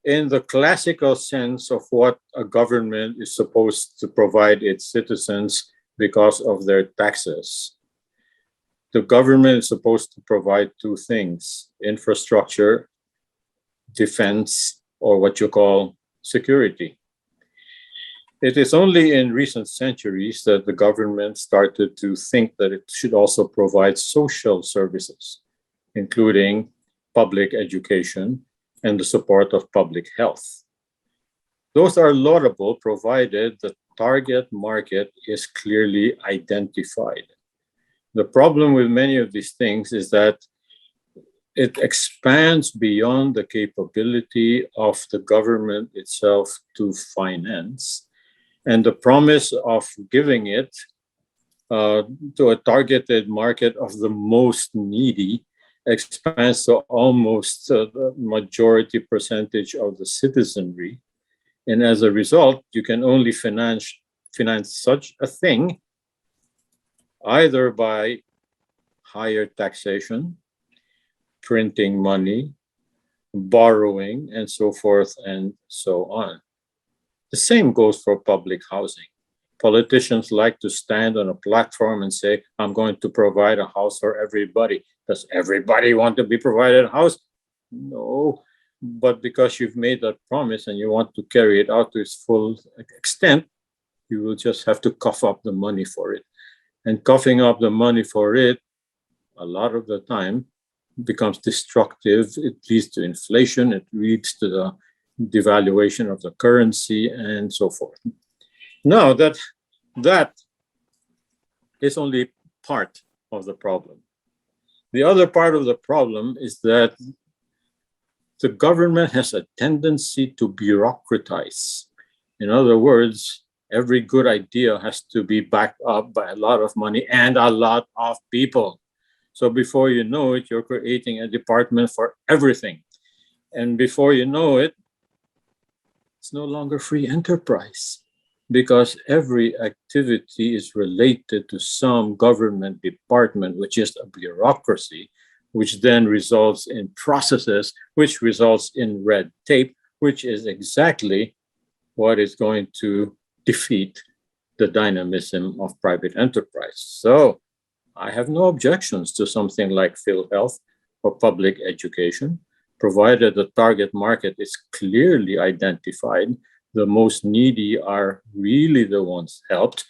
Speaker 3: in the classical sense of what a government is supposed to provide its citizens because of their taxes, the government is supposed to provide two things: infrastructure, defense, or what you call security. It is only in recent centuries that the government started to think that it should also provide social services. including public education and the support of public health. Those are laudable provided the target market is clearly identified. The problem with many of these things is that it expands beyond the capability of the government itself to finance. And the promise of giving it to a targeted market of the most needy expands to almost the majority percentage of the citizenry. And as a result, you can only finance such a thing either by higher taxation, printing money, borrowing, and so forth and so on. The same goes for public housing. Politicians like to stand on a platform and say, I'm going to provide a house for everybody. Does everybody want to be provided a house? No, but because you've made that promise and you want to carry it out to its full extent, you will just have to cough up the money for it. And coughing up the money for it, a lot of the time, becomes destructive. It leads to inflation. It leads to the devaluation of the currency and so forth. Now, that is only part of the problem. The other part of the problem is that the government has a tendency to bureaucratize. In other words, every good idea has to be backed up by a lot of money and a lot of people. So before you know it, you're creating a department for everything. And before you know it, it's no longer free enterprise because every activity is related to some government department, which is a bureaucracy, which then results in processes, which results in red tape, which is exactly what is going to defeat the dynamism of private enterprise. So I have no objections to something like PhilHealth or public education, provided the target market is clearly identified. The most needy are really the ones helped,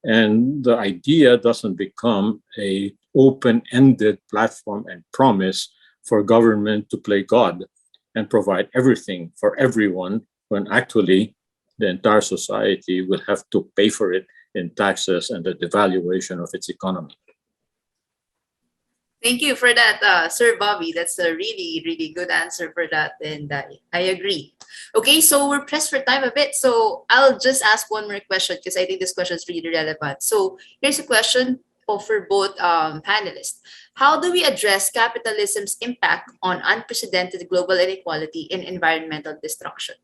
Speaker 3: and the idea doesn't become an open-ended platform and promise for government to play God and provide everything for everyone, when actually the entire society will have to pay for it in taxes and the devaluation of its economy.
Speaker 1: Thank you for that, Sir Bobby. That's a really, really good answer for that. And I agree. Okay, so we're pressed for time a bit. So I'll just ask one more question because I think this question is really relevant. So here's a question for both panelists. How do we address capitalism's impact on unprecedented global inequality and environmental destruction?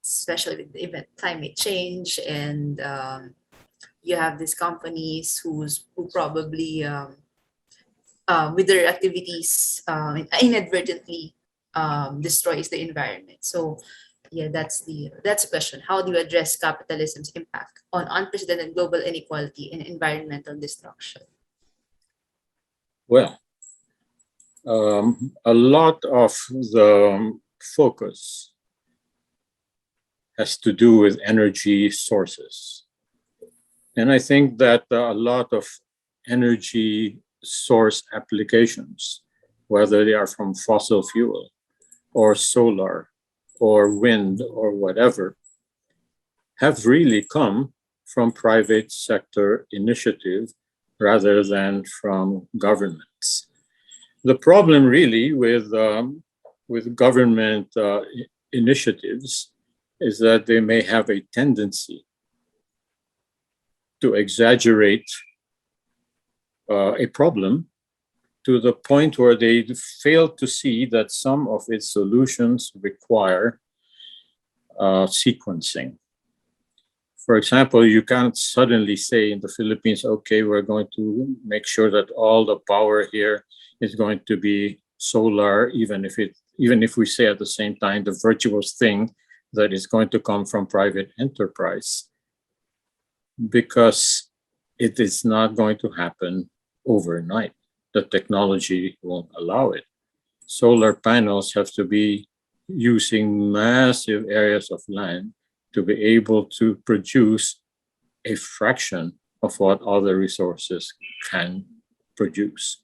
Speaker 1: Especially with the event climate change, and you have these companies who probably with their activities inadvertently destroys the environment. So yeah, that's the question. How do you address capitalism's impact on unprecedented global inequality and environmental destruction?
Speaker 3: Well, a lot of the focus has to do with energy sources. And I think that a lot of energy source applications, whether they are from fossil fuel or solar or wind or whatever, have really come from private sector initiative rather than from governments. The problem really with government initiatives is that they may have a tendency to exaggerate a problem to the point where they fail to see that some of its solutions require sequencing. For example, you can't suddenly say in the Philippines, okay, we're going to make sure that all the power here is going to be solar, even if we say at the same time the virtuous thing that is going to come from private enterprise, because it is not going to happen overnight. The technology won't allow it. Solar panels have to be using massive areas of land to be able to produce a fraction of what other resources can produce.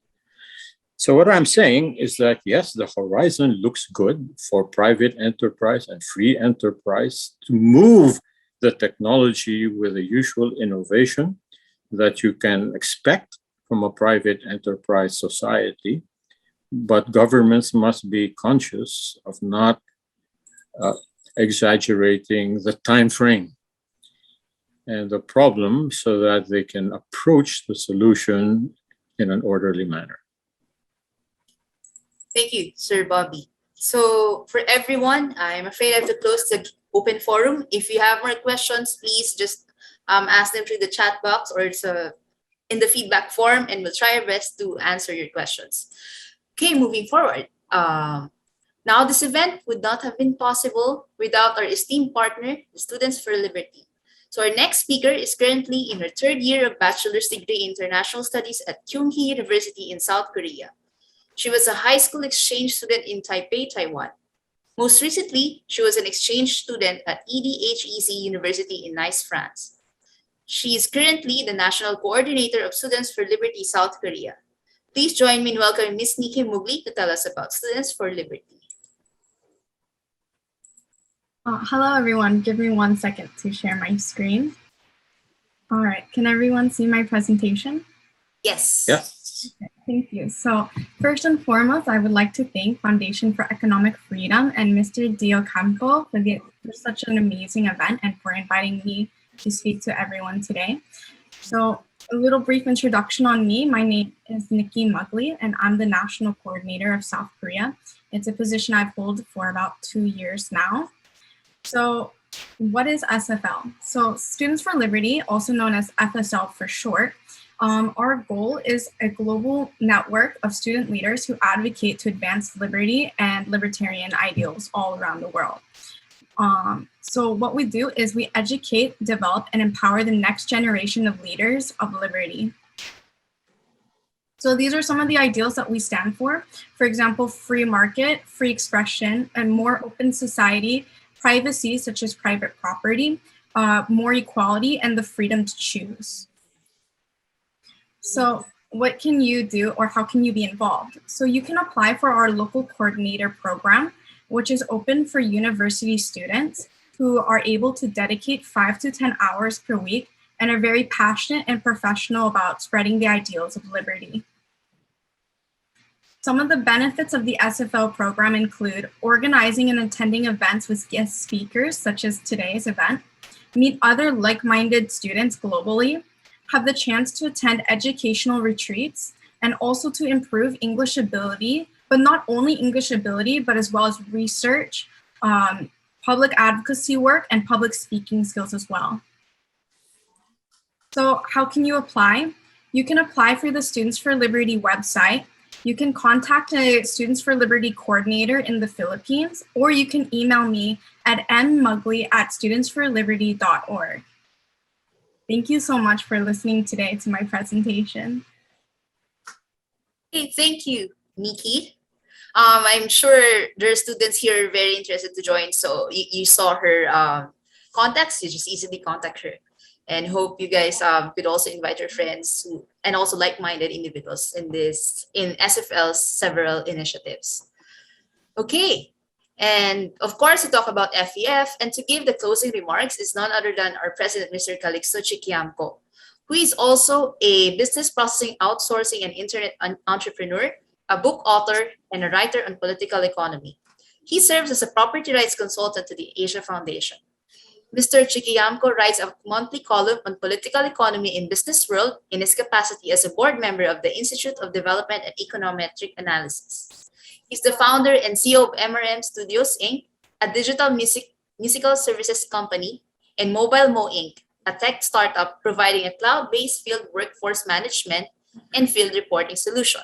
Speaker 3: So what I'm saying is that, yes, the horizon looks good for private enterprise and free enterprise to move the technology with the usual innovation that you can expect from a private enterprise society. But governments must be conscious of not exaggerating the time frame and the problem so that they can approach the solution in an orderly manner.
Speaker 1: Thank you, Sir Bobby. So for everyone, I'm afraid I have to close the open forum. If you have more questions, please just ask them through the chat box or in the feedback form, and we'll try our best to answer your questions. Okay, moving forward. Now, this event would not have been possible without our esteemed partner, the Students for Liberty. So our next speaker is currently in her third year of bachelor's degree in international studies at Kyunghee University in South Korea. She was a high school exchange student in Taipei, Taiwan. Most recently, she was an exchange student at EDHEC University in Nice, France. She is currently the National Coordinator of Students for Liberty, South Korea. Please join me in welcoming Ms. Nikki Mugli to tell us about Students for Liberty.
Speaker 5: Hello, everyone. Give me 1 second to share my screen. All right. Can everyone see my presentation?
Speaker 1: Yes.
Speaker 3: Yes.
Speaker 5: Thank you. So first and foremost, I would like to thank Foundation for Economic Freedom and Mr. Dio Campo for such an amazing event and for inviting me to speak to everyone today. So a little brief introduction on me. My name is Nikki Mugli, and I'm the National Coordinator of South Korea. It's a position I've held for about 2 years now. So what is SFL? So Students for Liberty, also known as FSL for short, our goal is a global network of student leaders who advocate to advance liberty and libertarian ideals all around the world. So what we do is we educate, develop, and empower the next generation of leaders of liberty. So these are some of the ideals that we stand for. For example, free market, free expression, and more open society, privacy, such as private property, more equality, and the freedom to choose. So what can you do, or how can you be involved? So you can apply for our local coordinator program, which is open for university students who are able to dedicate 5 to 10 hours per week and are very passionate and professional about spreading the ideals of liberty. Some of the benefits of the SFL program include organizing and attending events with guest speakers, such as today's event, meet other like-minded students globally, have the chance to attend educational retreats, and also to improve English ability, but not only English ability, but as well as research, public advocacy work, and public speaking skills as well. So how can you apply? You can apply for the Students for Liberty website. You can contact a Students for Liberty coordinator in the Philippines, or you can email me at mmugli@studentsforliberty.org. Thank you so much for listening today to my presentation.
Speaker 1: Hey, thank you, Nikki. I'm sure there are students here very interested to join. So you saw her contacts, you just easily contact her. And hope you guys could also invite your friends and also like-minded individuals in SFL's several initiatives. Okay. And of course, to talk about FEF and to give the closing remarks is none other than our president, Mr. Calixto Chiquiamco, who is also a business processing, outsourcing, and internet entrepreneur, a book author, and a writer on political economy. He serves as a property rights consultant to the Asia Foundation. Mr. Chiquiamco writes a monthly column on political economy in Business World in his capacity as a board member of the Institute of Development and Econometric Analysis. He's the founder and CEO of MRM Studios, Inc., a digital musical services company, and Mobile Mo, Inc., a tech startup providing a cloud-based field workforce management and field reporting solution.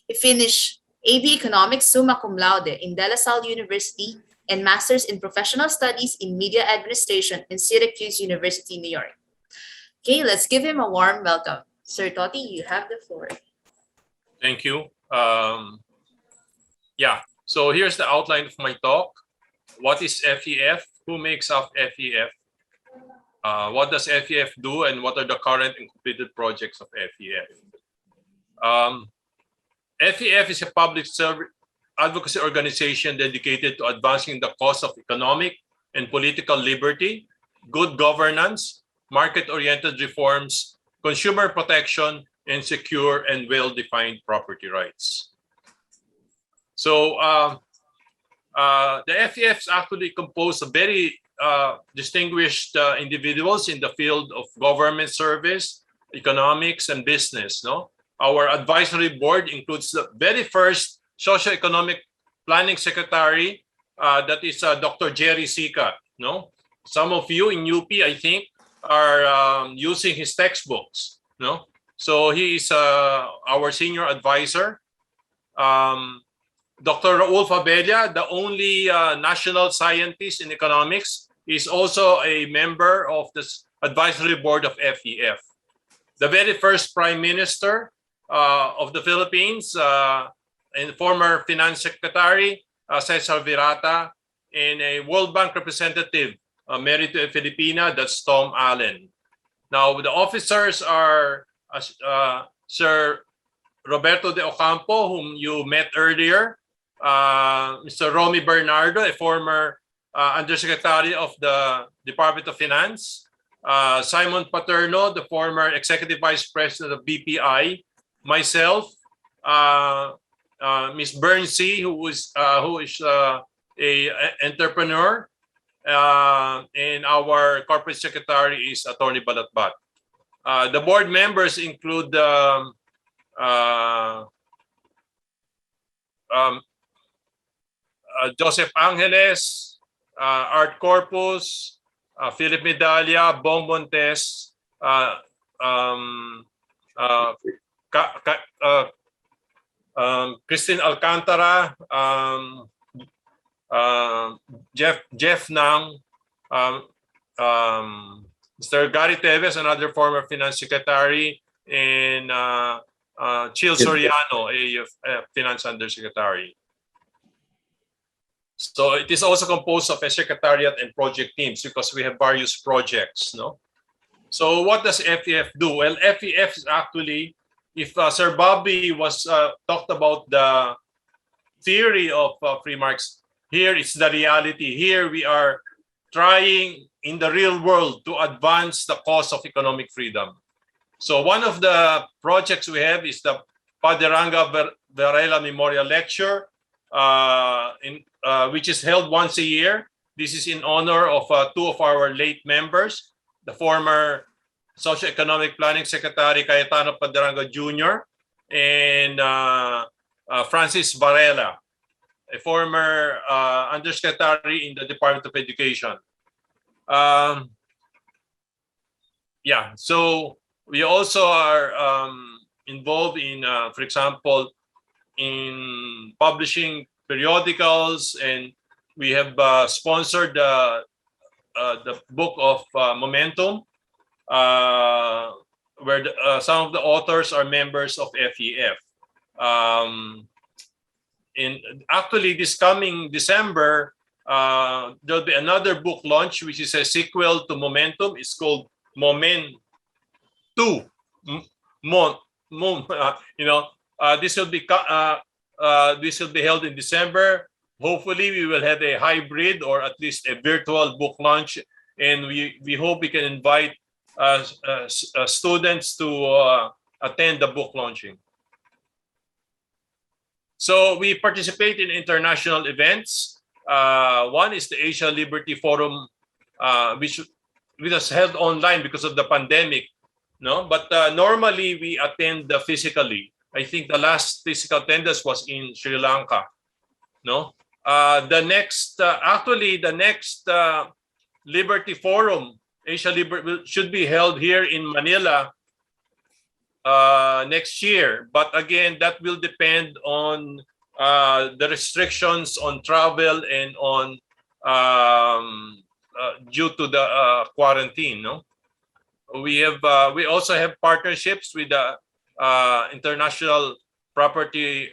Speaker 1: He finished AB Economics summa cum laude in De La Salle University and Master's in Professional Studies in Media Administration in Syracuse University, New York. Okay, let's give him a warm welcome. Sir Totti, you have the floor.
Speaker 4: Thank you. So here's the outline of my talk. What is FEF? Who makes up FEF? What does FEF do, and what are the current and completed projects of FEF? FEF is a public service advocacy organization dedicated to advancing the cause of economic and political liberty, good governance, market-oriented reforms, consumer protection, and secure and well-defined property rights. So the FEF is actually composed of very distinguished individuals in the field of government service, economics, and business. No, our advisory board includes the very first socioeconomic planning secretary, that is Dr. Jerry Sica. No, some of you in UP, I think, are using his textbooks. No, so he is our senior advisor. Dr. Raul Fabella, the only national scientist in economics, is also a member of the advisory board of FEF. The very first prime minister of the Philippines and former finance secretary, Cesar Virata, and a World Bank representative married to a Filipina, that's Tom Allen. Now, the officers are Sir Roberto de Ocampo, whom you met earlier, Mr. Romy Bernardo, a former undersecretary of the Department of Finance, Simon Paterno, the former executive vice president of BPI, myself, Ms. Bernsey, who is a entrepreneur, and our corporate secretary is Attorney Balatbat. The board members include Joseph Angeles, Art Corpus, Philip Medalla, Bong Montes, Christine Alcantara, Jeff Nang, Mr. Gary Teves, another former finance secretary, and Chil Soriano, a finance undersecretary. So it is also composed of a secretariat and project teams because we have various projects. No. So what does FEF do? Well, FEF is actually, if Sir Bobby was talked about the theory of free markets, here it's the reality. Here we are trying in the real world to advance the cause of economic freedom. So one of the projects we have is the Padaranga Varela Memorial Lecture, which is held once a year. This is in honor of two of our late members, the former Socioeconomic Planning Secretary Cayetano Padaranga Jr. and Francis Varela, a former undersecretary in the Department of Education. Yeah, so we also are involved in, for example, in publishing periodicals, and we have sponsored the book of Momentum, where some of the authors are members of FEF. Actually, this coming December, there'll be another book launch, which is a sequel to Momentum. It's called Moment 2. This will be held in December. Hopefully, we will have a hybrid or at least a virtual book launch, and we hope we can invite students to attend the book launching. So we participate in international events. One is the Asia Liberty Forum, which was held online because of the pandemic. No, but normally we attend physically. I think the last physical attendance was in Sri Lanka. No, the next Liberty Forum, Asia Liberty, should be held here in Manila next year. But again, that will depend on the restrictions on travel and on due to the quarantine. No, we also have partnerships with the International Property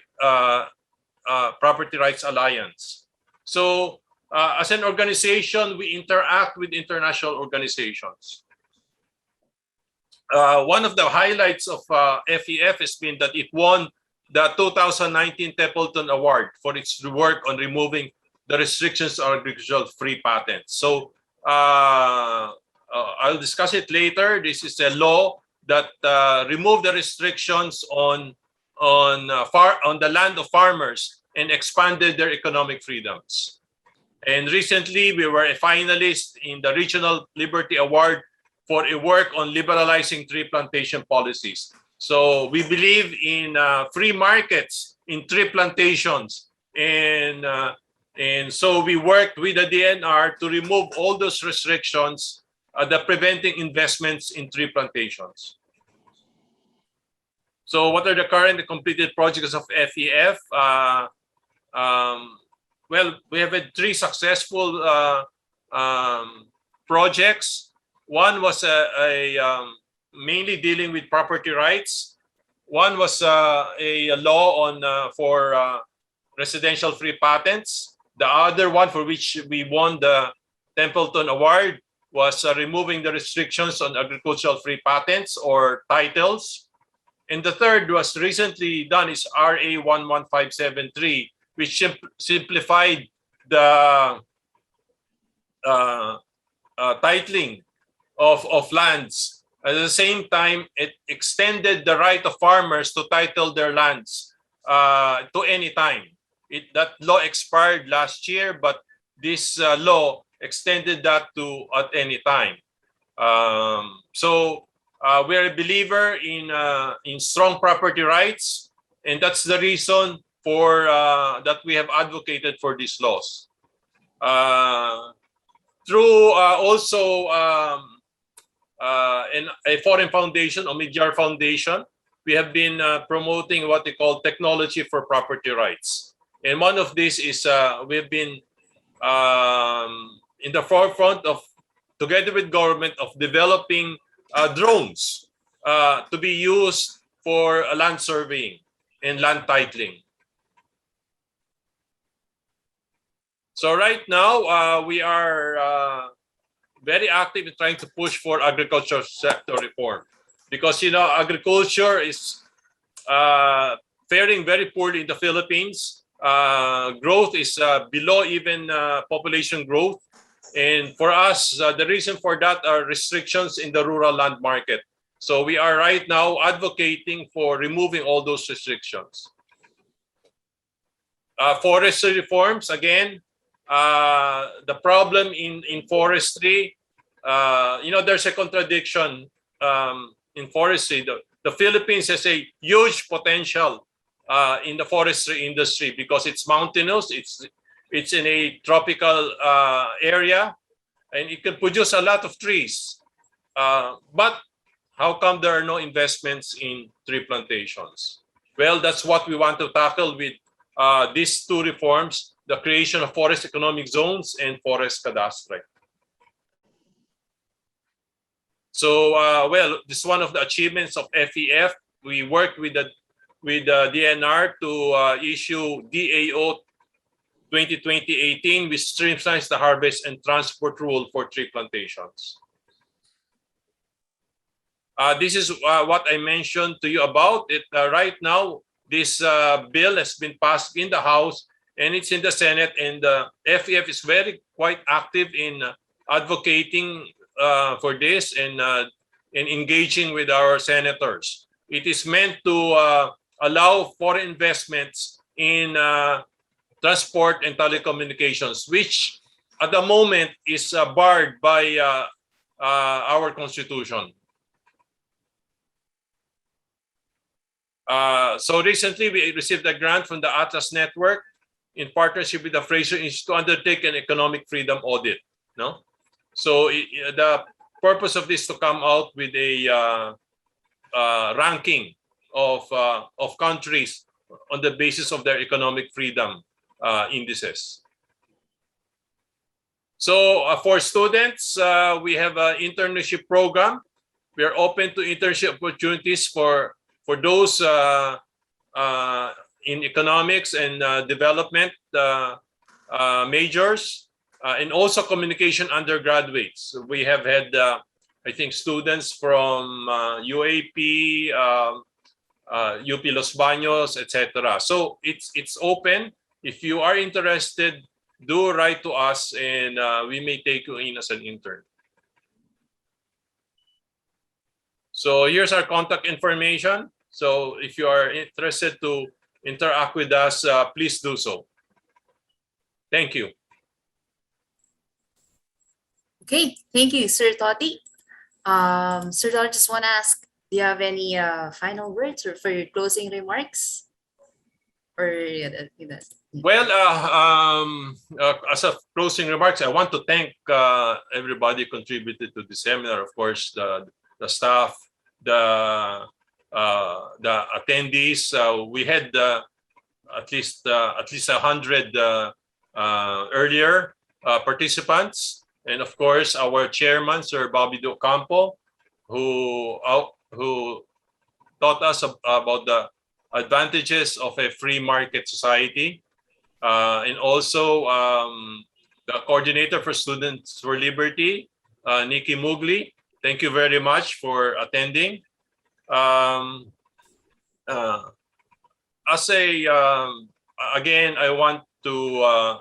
Speaker 4: Rights Alliance. So as an organization, we interact with international organizations. One of the highlights of FEF has been that it won the 2019 Templeton Award for its work on removing the restrictions on agricultural free patents. So I'll discuss it later. This is a law that removed the restrictions on the land of farmers and expanded their economic freedoms. And recently, we were a finalist in the Regional Liberty Award for a work on liberalizing tree plantation policies. So we believe in free markets in tree plantations, and so we worked with the DNR to remove all those restrictions that preventing investments in tree plantations. So what are the current completed projects of FEF? Well, we have had 3 successful projects. One was mainly dealing with property rights. One was a law on for residential free patents. The other one, for which we won the Templeton Award, was removing the restrictions on agricultural free patents or titles. And the third was recently done, is RA 11573, which simplified the titling of lands. At the same time, it extended the right of farmers to title their lands to any time. That law expired last year, but this law extended that to at any time. So we're a believer in strong property rights, and that's the reason for that we have advocated for these laws. Through also a foreign foundation, Omidyar Foundation, we have been promoting what they call technology for property rights. And one of these is we've been in the forefront of, together with government, of developing drones to be used for land surveying and land titling. So right now, we are very active in trying to push for agriculture sector reform, because agriculture is faring very poorly in the Philippines. Growth is below even population growth, and for us, the reason for that are restrictions in the rural land market. So we are right now advocating for removing all those restrictions. Forestry reforms, again, the problem in forestry, there's a contradiction in forestry. The Philippines has a huge potential in the forestry industry because it's mountainous, it's in a tropical area, and it can produce a lot of trees. But how come there are no investments in tree plantations? Well, that's what we want to tackle with these 2 reforms: the creation of forest economic zones and forest cadastre. So, well, this is one of the achievements of FEF. We worked with the DNR to issue DAO 2020-18, which streamlines the harvest and transport rule for tree plantations. This is what I mentioned to you about it. Right now, this bill has been passed in the House and it's in the Senate, and FEF is quite active in advocating for this and engaging with our senators. It is meant to allow foreign investments in transport and telecommunications, which at the moment is barred by our Constitution. So recently, we received a grant from the Atlas Network in partnership with the Fraser Institute to undertake an economic freedom audit. No, so the purpose of this to come out with a ranking of countries on the basis of their economic freedom indices. So for students, we have an internship program. We are open to internship opportunities for those in economics and development majors, and also communication undergraduates. We have had, I think, students from UAP, UP Los Baños, etc. So it's open. If you are interested, do write to us, and we may take you in as an intern. So here's our contact information. So if you are interested to interact with us, please do so. Thank you.
Speaker 1: Okay, thank you, Sir Toti. Sir Toti, just want to ask, do you have any final words or for your closing remarks? Or
Speaker 4: Well, as a closing remarks, I want to thank everybody who contributed to the seminar. Of course, the staff, the attendees. We had at least 100 earlier participants, and of course our chairman, Sir Bobby Do Campo, who taught us about the advantages of a free market society, and also the coordinator for Students for Liberty, Nikki Mugli. Thank you very much for attending. Again, I want to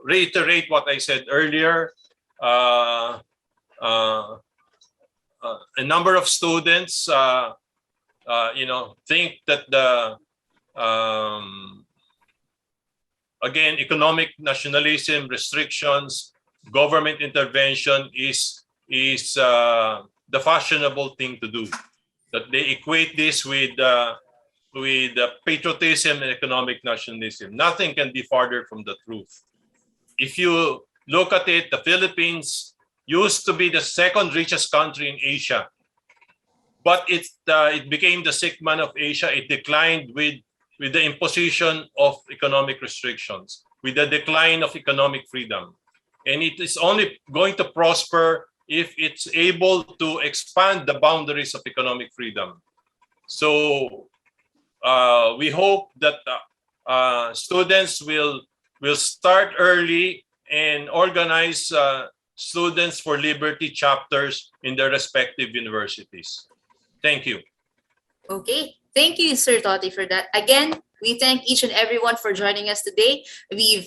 Speaker 4: reiterate what I said earlier. A number of students, think that the again, economic nationalism, restrictions, government intervention is the fashionable thing to do. That they equate this with patriotism and economic nationalism. Nothing can be farther from the truth. If you look at it, the Philippines used to be the second richest country in Asia, but it became the sick man of Asia. It declined with the imposition of economic restrictions, with the decline of economic freedom. And it is only going to prosper if it's able to expand the boundaries of economic freedom. So we hope that students will start early and organize Students for Liberty chapters in their respective universities. Thank you.
Speaker 1: Okay, thank you, Sir Toti, for that. Again, we thank each and everyone for joining us today. We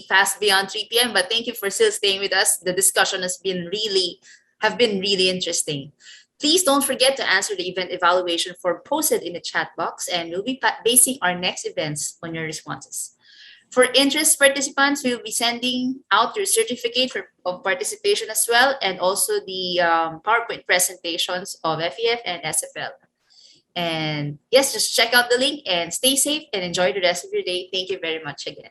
Speaker 1: passed beyond 3 p.m., but thank you for still staying with us. The discussion has been really interesting. Please don't forget to answer the event evaluation form posted in the chat box, and we'll be basing our next events on your responses. For interest participants, we'll be sending out your certificate of participation as well, and also the PowerPoint presentations of FEF and SFL. And yes, just check out the link and stay safe and enjoy the rest of your day. Thank you very much again.